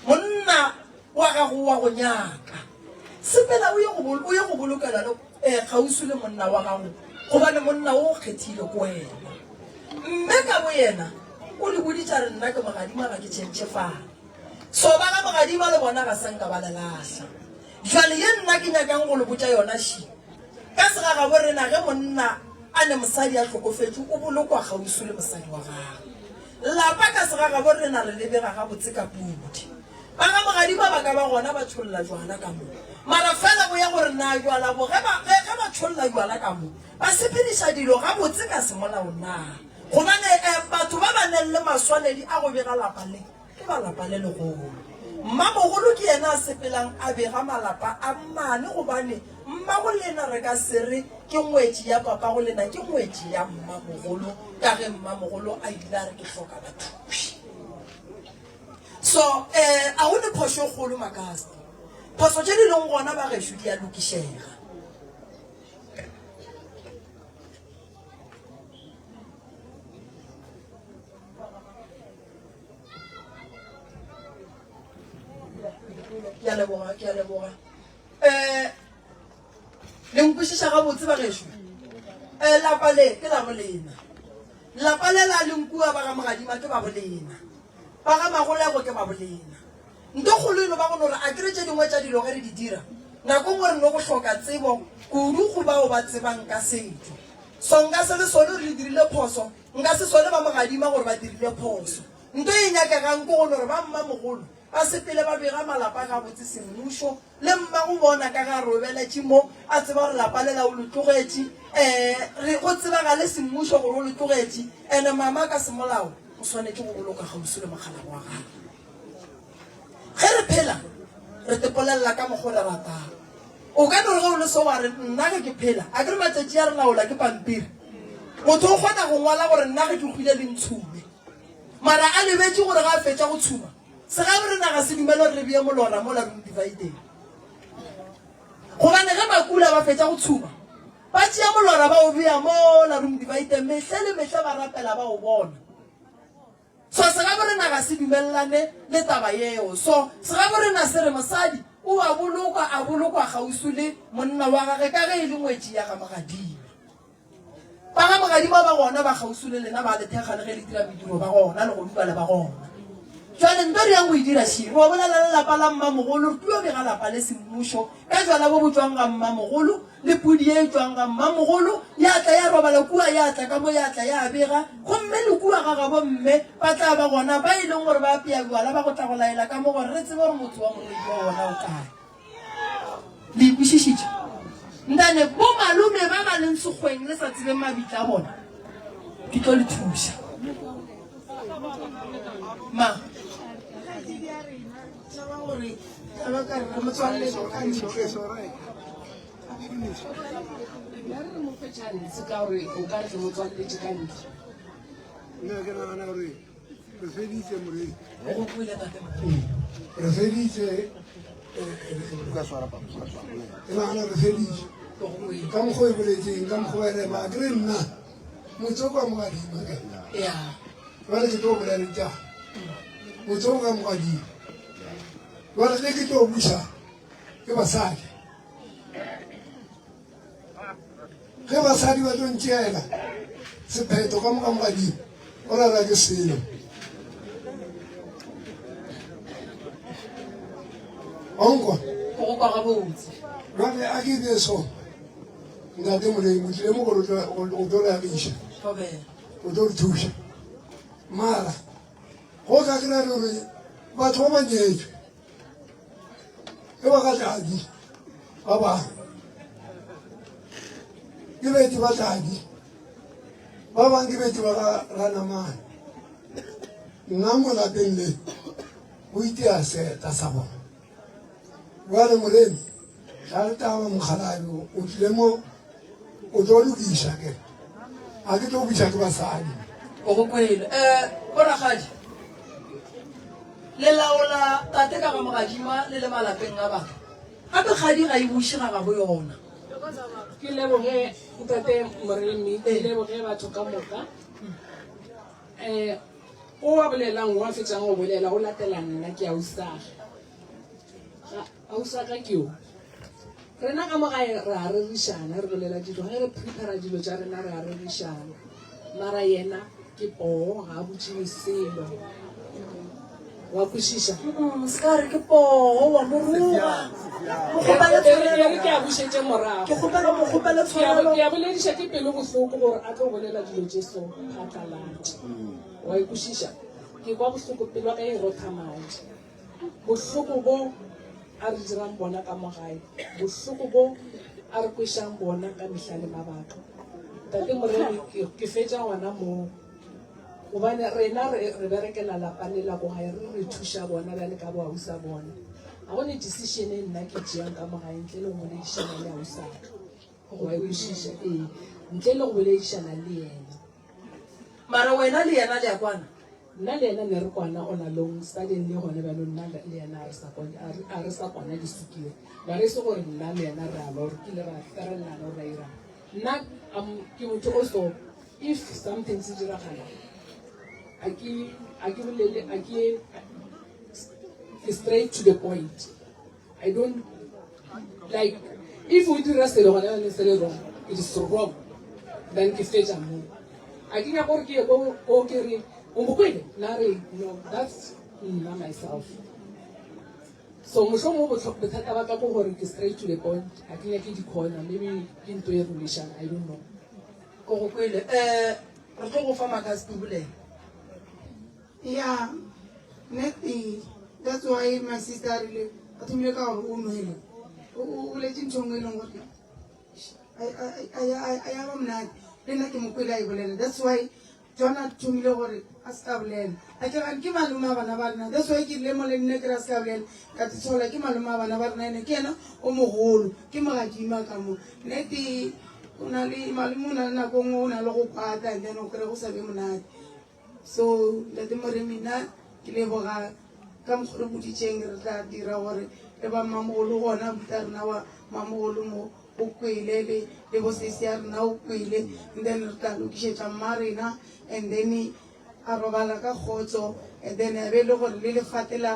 monna wa gago wa go nyaka sepela o ye go bolokela kgausi le monna wa gago gobane monna o kgethile ko wena mme ka bo yena o le boditša re nna ke mogadima ga ke tšhentšhefane so ba ga mogadima le bona ga senka ba lelatlha jale ye nna ke nyakang go le botša yona shi ka segaga bo rena ge monna a ne mosadi a tlhokofetse o bolokwa kgausi le mosadi wa gago lapa ka segaga bo rena re lebega ga botse ka pudi ba ga mogadima ba ka ba gona ba tšholola jwala ka mo mara fela bo ya gore na jwala bo ge ba tšholola jwala ka mo ba sepediša dilo ga botse ka semolao na gobane batho ba ba neng le maswanedi a go bega lapa le ke ba lapa le legolo mmamogolo ke yena a sepelang a bega malapa a mane gobane mma go lena re ka sere ke ngwetši ya papa go lena ke ngwetši ya mmamogolo ka ge mmamogolo a ile a re ke hloka bathupi so a go ne phošo kgolo makasta phoso tše di leng gona ba gešo di a lokišega ke a leboga le nkwešiša gabotse ba gešo lapa le ke la bolena lapa le la lenkua ba ga mogadima ke ba bolena ba ga magolego ke ba bolena nto kgolo eno ba gone gore a kere tše dingwe tša dilo ge re di dira nako ngwe re no go hloka tsebo kudu go bao ba tsebang ka setso so nka se le sone re dirile phoso nka se sone ba mogadima gore ba dirile phoso nto e nyakegang ke gone gore ba mmamogolo ba sepele ba bega malapa ga botse semmušo le mma go bona ka ga robeletše mo a tseba gore lapa le la o le tlogetše go tsebaga le semmušo gore o le tlogetše and mama ka semolao o swanetše go boloka gausi le mogalago wa gago ge re phela re tepolelela ka mogo le ratang o ka no re ge o le so wa re nna ge ke phela a ke re matšatši a re laola ke pampiri motho o kgona go ngwala gore nna ge ke hwile le ntshume mara a lebetse gore ga a fetša go tshuma se ga re naga se dumele gore re bee molora mo la room divideng gobane ge makula ba fetša go tshuma ba tšea molora ba o bea mo la room divideng metlhe le metlhe ba rapela ba o bona so se ga borena ga se dumellane le taba yeo so se ga borena se re mosadi o a bolokwa gausu le monna wa gage ka ge e le ngwetši ya ga mogadimo ba ga mogadimo ba gona ba gausu le lena ba le thekgale ge le dira mediro ba gona le go dubala ba gona jale nto re yang go e dira širi wa bolela lelapa la mmamogolo re tuo bega lapa le semmušo ka jala bo botswang ga mmamogolo le pudi e tswang ga mmamogolo ya tla ya robala kua ya tla ka mo ya tla ya bega gomme le kua ga ga bomme ba tla ba gona ba e leng gore ba apea bjala ba go tla go laela ka mo gore re tsebe gore motho wa moreki wa gona o kae le ikwešišitše ntane bo malome ba ba leng sekgweng le sa tsebeng mabitla a bona ke tlo le thuša ma ka mokgwa e boletseng ka mokgwa ere ma kry nna motsoko a mogadimo jale ke tlo bolele ja motsoko ka mogadimo jale ge ke tlo buša ke basadi ge basadi ba tlo ntšeela sepheto ka moka mogadimo o rara ke selo onkwa jale a ke beso ntate molemo tlile mo gore o tlo reagiša o tlo re thuša mara go ka kry-a gore batho ba banyetswe ke ba katladi ba bangwe ke bete ba tladi ba bangwe ke bete ba ga ranamane nna mo lapeng le go itea seta sa bona jale molemi ga re taba mogalabi o tlile mo o tlo lokiša ke a ke tlo buša ke basadi o go kwele ko ragadi le laola tate ka ga mogadima le le malapeng a batho gape kgadi ga e bušega ga bo yona ke leboge ntate moremi ke leboge batho ka moka o wa bolelang wa fetsang go bolela go latela nna ke ausaga ke o rena ka mogae re a rerišana re bolela dilo ge re prepara dilo tša rena re a rerišana mara yena ke poo ga a botšile selo wa kwešiša se ka re ke poo wa moroga ke a bušetše morago ke a bolediša ke pelo bohloko gore a tlo bolela dilo tše so phatlalatše wa ikwešiša ke kwa bohloko pelo ka e rotha madi bohloko bo a re dirang bona ka mogae bohloko bo a re kwešišang bona ka mehla le mabaka tate moremi ke fetša ngwana moo gobane rena re berekela lapa le la ko gae re thuša bona bjale ka boausa bona ga gone decision e nna ke tšeang ka mogae ntle le go boledišana le ausaka wa ekwešiša ntle le go boledišana le yena mara wena le yena le ya kwana nna le yena ne re kwana on a long studying le gone bjalo nna le yena a re sa kwana disukile mare e se gore nna le yena re ala gore kile ra ferelelana o ra irang nna ke motho o so if something se diragala a ke bolele a ke straight to the point I don't like if we dira selo gona le selo wrong it is wrong then ke fetša mo a ke nya gore ke go ke re umbukwele nare no that's not myself so mo mo bothata ba ka go gore ke straight to the point a ke nya ke di corner maybe ke nto e relation I don't know go go kwele re tlo go fa makasi bulela yeah that's why my sister really atumile ka gore o nwele o le tshintshong e leng gore I am mnati le nna ke mokwele a e bolela that's why Jonah tumile gore a ska bolela a ke malome a bana ba rena that's why ke le mo le nne ke ra ska bolela ka tshola ke malome a bana ba rena ene ke ena o mogolo ke mogadima ka mo nnete o na le malome o na le nako nngwe o na le go kwata and then o kry-e go sa be monate so lete moremi nna ke leboga ka mokgwa re boditšeng re tla dira gore le ba mamogolo gona buta rena wa mamogolo mo o kwele le bosesi ya rena o kwele and then re tla lokišetša mma rena and then a robala ka kgotso and then a be le gore le lefate le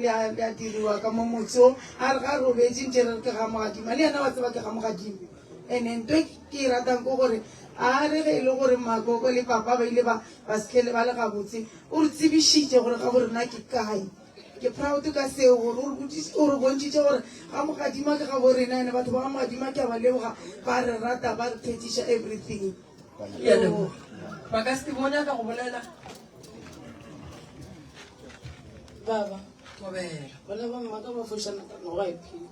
a diriwa ka mo motso a re ga robetse ntse re ke ga mogadima le yena wa tseba ke ga mogadima and-e ntho e ke e ratang ko gore a re ge e le gore makoko le papa ba ile ba setlhele ba le gabotse o re tsebišitše gore ga gore na ke kae ke proud ka seo gore o re bontšitše gore ga mogadima ke ga bo rena ene batho ba ga mogadima ke a ba leboga ba re rata ba re phetiša everything ba ka se bone ka go bolela baba tobela bona ba mmaka ba fošana ka noga e phelo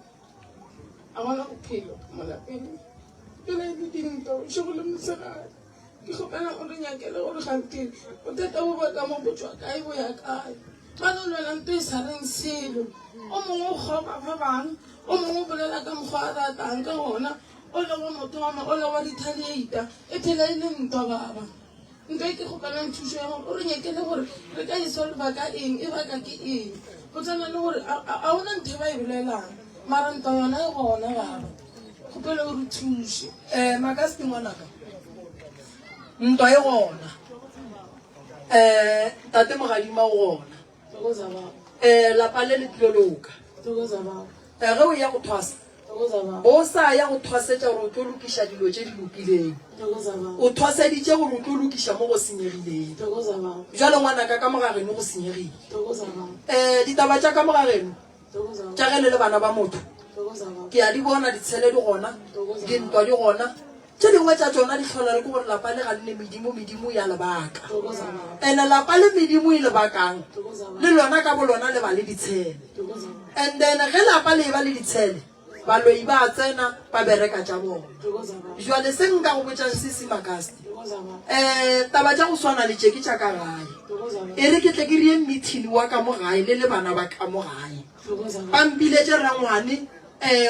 a gona bophelo malapeng pele e le dintho še go le mosegare ke kgopela gore nyakele gore ganteng bothata bo ba ka mo botswa kae bo ya kae ba no lwela nto e sa reng selo o mongwe o kgoba ba bang o mongwe o bolela ka mokgwa a ratang ka gona o lewa motho wa o lewa ditaliata e phela e le ntwa baba ntho e ke kgopelang thuso ya gore o re nyakele gore re ka isolva ka eng e baka ke eng go tsana le gore a ona ntho e ba e bolelang mara ntwa yona e gona baba kgopele o re thuse makasete ngwanaka ntwa e gona tate mogadima o gona tokoza baba lapa le le tlilo loka tokoza baba ge o ya go thwasa tokoza baba o sa ya go thwasetša gore o tlo lokiša dilo tše di lokileng tokoza baba o thwaseditše gore o tlo lokiša mo go senyegileng tokoza baba jalo ngwanaka ka mogageno go senyegile tokoza baba ditaba tša ka mogageno tokoza baba tša ge le le bana ba motho tokoza baba ke a di bona ditshele di gona dintwa di gona tše dingwe tša tsona di tlhola le ke gore lapa le ga le medimo ya lebaka tokoza baba and lapa le medimo e lebakang tokoza baba le lona ka bolona le ba le ditshele tokoza baba and then ge lapa le ba le ditshele baloi ba tsena ba bereka tša bona tokoza baba jwale se nka go botšang sese makasete tokoza baba taba tša go swana le tšeki tša ka gae tokoza baba e re ke tle ke rie meeting wa ka mo gae le bana ba ka mo gae tokoza baba pampiletse rangwane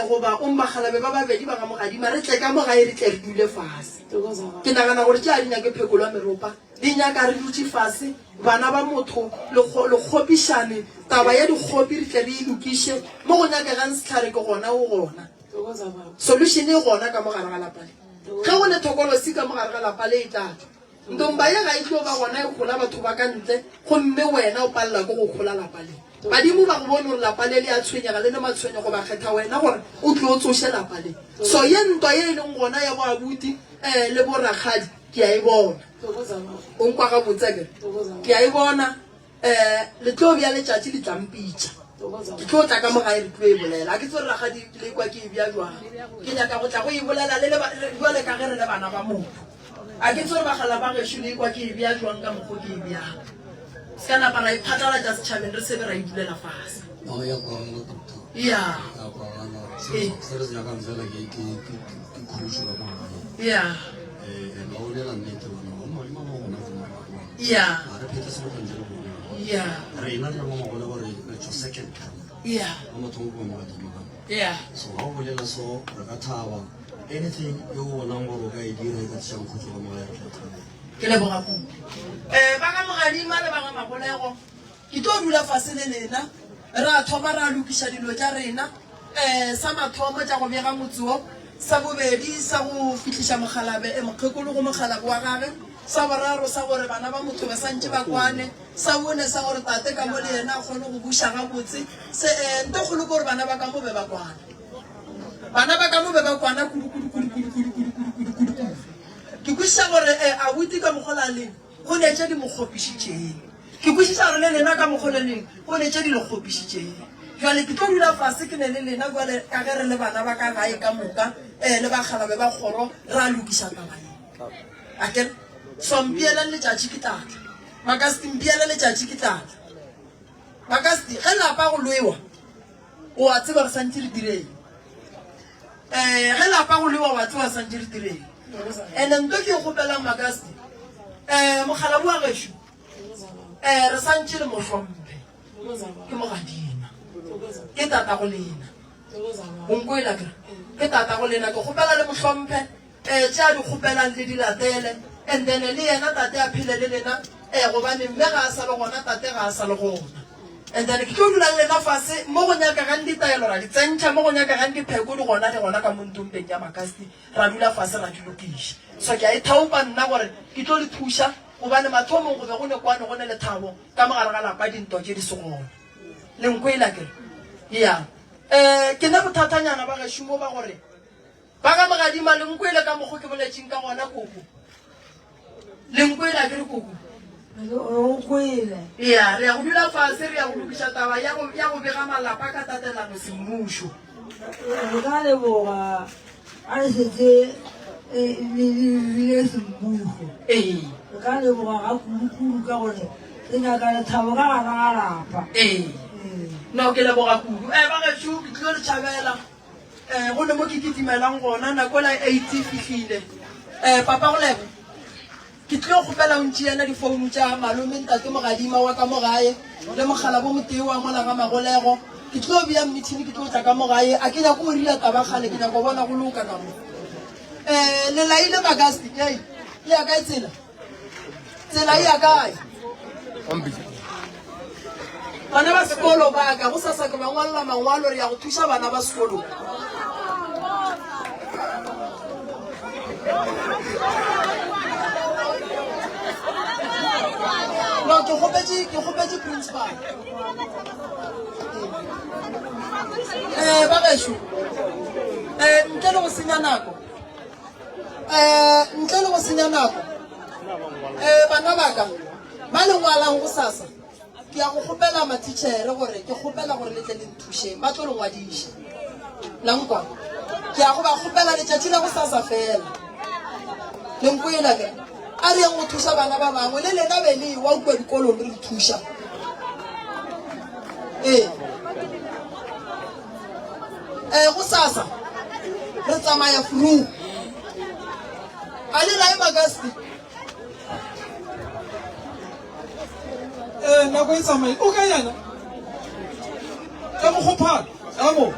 goba o mbagalabe ba babedi ba ga mogadima re tle ka mo gae re tle re dule fase tokoza baba ke nagana gore tša di nyake phekolo ya meropa di nyaka re dutse fase bana ba motho le kgopišane taba ya dikgopi re tle re e lokiše mo go nyakegang setlhare ke gona o gona tokoza baba solution e gona ka mogare ga lapale ge go le thokolosi ka mogare ga lapa le e tlatso ntomba ye ga e tlo ba gona e kgola batho ba ka ntle gomme wena o palela ko go kgola lapale badimo ba go bone gore lapale le a tshwenyega le le matshwenyego ba kgetha wena gore o tlo o tsoše lapale so ye ntwa ye e leng gona ya boabuti le boragadi ke a e bona tokoza baba o nkwa ga botsebe tokoza ke a e bona le tlo bja letšatši le tlampitša tokoza ke tlo tla ka mo gae re tlo e bolela a ke tse re ragadi le kwa ke e bja jwang ke nyaka go tla go e bolela jale ka ge re le bana ba motho a ke tse re bagala ba gešo le kwa ke e bja jwang ka mokgo ke e bjang se ka napa ra iphatlalatša setšhabeng re sebe ra e bulela fase ya ya ya ya rena le mo mogole gore re tsho second term ya mo motho go mo badimo ya so ha o bolela so re ka thaba anything yo bonang gore o ka e dira ka tsang go tswa mo ya re ke le boga go ba ka mogadima le ba ga magolego ke tlo dula fase le lena ra thoma ra lokiša dilo tša rena sa mathomo tša go bega motseo sa bobedi sa go fitlhiša mokgekolo go mogalabe wa gage sa boraro sa gore bana ba motho ba santse ba kwane sa bone sa gore tate ka mo le yena a kgone go buša gabotse nto kgolo ke gore bana ba ka mo be ba kwana bana ba ka mo be ba kwana kudu ke kwešiša gore abuti ka mokgolaleng go netse di mo kgopišitšeng ke kwešiša gore le lena ka mokgoleleng go netse di le kgopišitšeng jale ke tlo dula fase ke ne le lena jale ka ge re le bana ba ka gae ka moka le bagalabe ba kgoro ra lokiša tabaeng akere sompiela letšatši ke tlatla makasete mpiela letšatši ke tlatla makasete ge lapa go loewa o a tseba re santse re direng ge lapa go loewa o a tseba re santse re direng and nto ke e kgopelang makasete mogalabu wa gešo re santse le mohlompe ke mogadima ke tata go lena onkoela kere ke tata go lena ke kgopela le mohlompe tša di kgopelang le di latele and then le yena tate a phele le lena gobane mme ga a sa le gona tate ga a sa le gona and then ke tlo dulang lena fase mo go nyakagang ditaelo ra di tsentšha mo go nyakagang dipheko di gona ka montompeng ya makasete ra dula fase ra di lokiša so ke a e thaopa nna gore ke tlo le thuša gobane mathomo go be go ne kwane go ne le thabo ka mogare ga lapa dintwa tse di segone lenkweela kere ya ke ne bothatanyana ba gešomo ba gore ba ka mogadima lenkweele ka mokgo ke boletseng ka gona koko lenkweela kere koko ya re ya go dula fase re ya go lokiša taba ya go bega malapa ka tatelano semmušo re ka leboga a re setse lebile semmušo re ka leboga ga kudu ka gore re nyaka lethabo ka gara ga lapa no ke leboga kudu ba gešo ke tlilo le tšhabela go ne mo ke ketimelang gona nako la 8 fitlhile papa go lebo ke tlilo kgopela o ntšeena difounu tša malome ntate mogadima wa ka mogae le mogala bo moteo wa mola ga magolego ke tlilo bea mmithini ke tlilo tla ka mogae a ke nyako o rile tabagale ke nyako bona go loka kamo lelaile magasti e ya kae tsela e ya kae bana ba sekolo baka go sasa ke ba ngwalla mangwalo re ya go thuša bana ba sekolo no ke kgopetse principal ba gešo ntle le go senya nako bana baka ba lengwalang go sasa ke ya go kgopela matitšhere gore ke kgopela gore le tle le nthušeng ba tlo lengwadiše lankwa ke ya go ba kgopela letšatši la go sasa fela lenkoela ke a re yang go thuša bana ba bangwe le lena be le wa ukwa dikolong re di thuša go sasa re tsamaya fru a le lae magasti nako e tsamaye o ka yana ka mogophala ka mo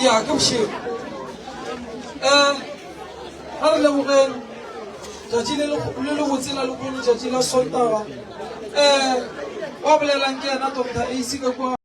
ya ka bošego ga re lebogeng tšatši le le botsela le kgone tšatši la sontaga wa bolelang ke yana doctor ac ka kwa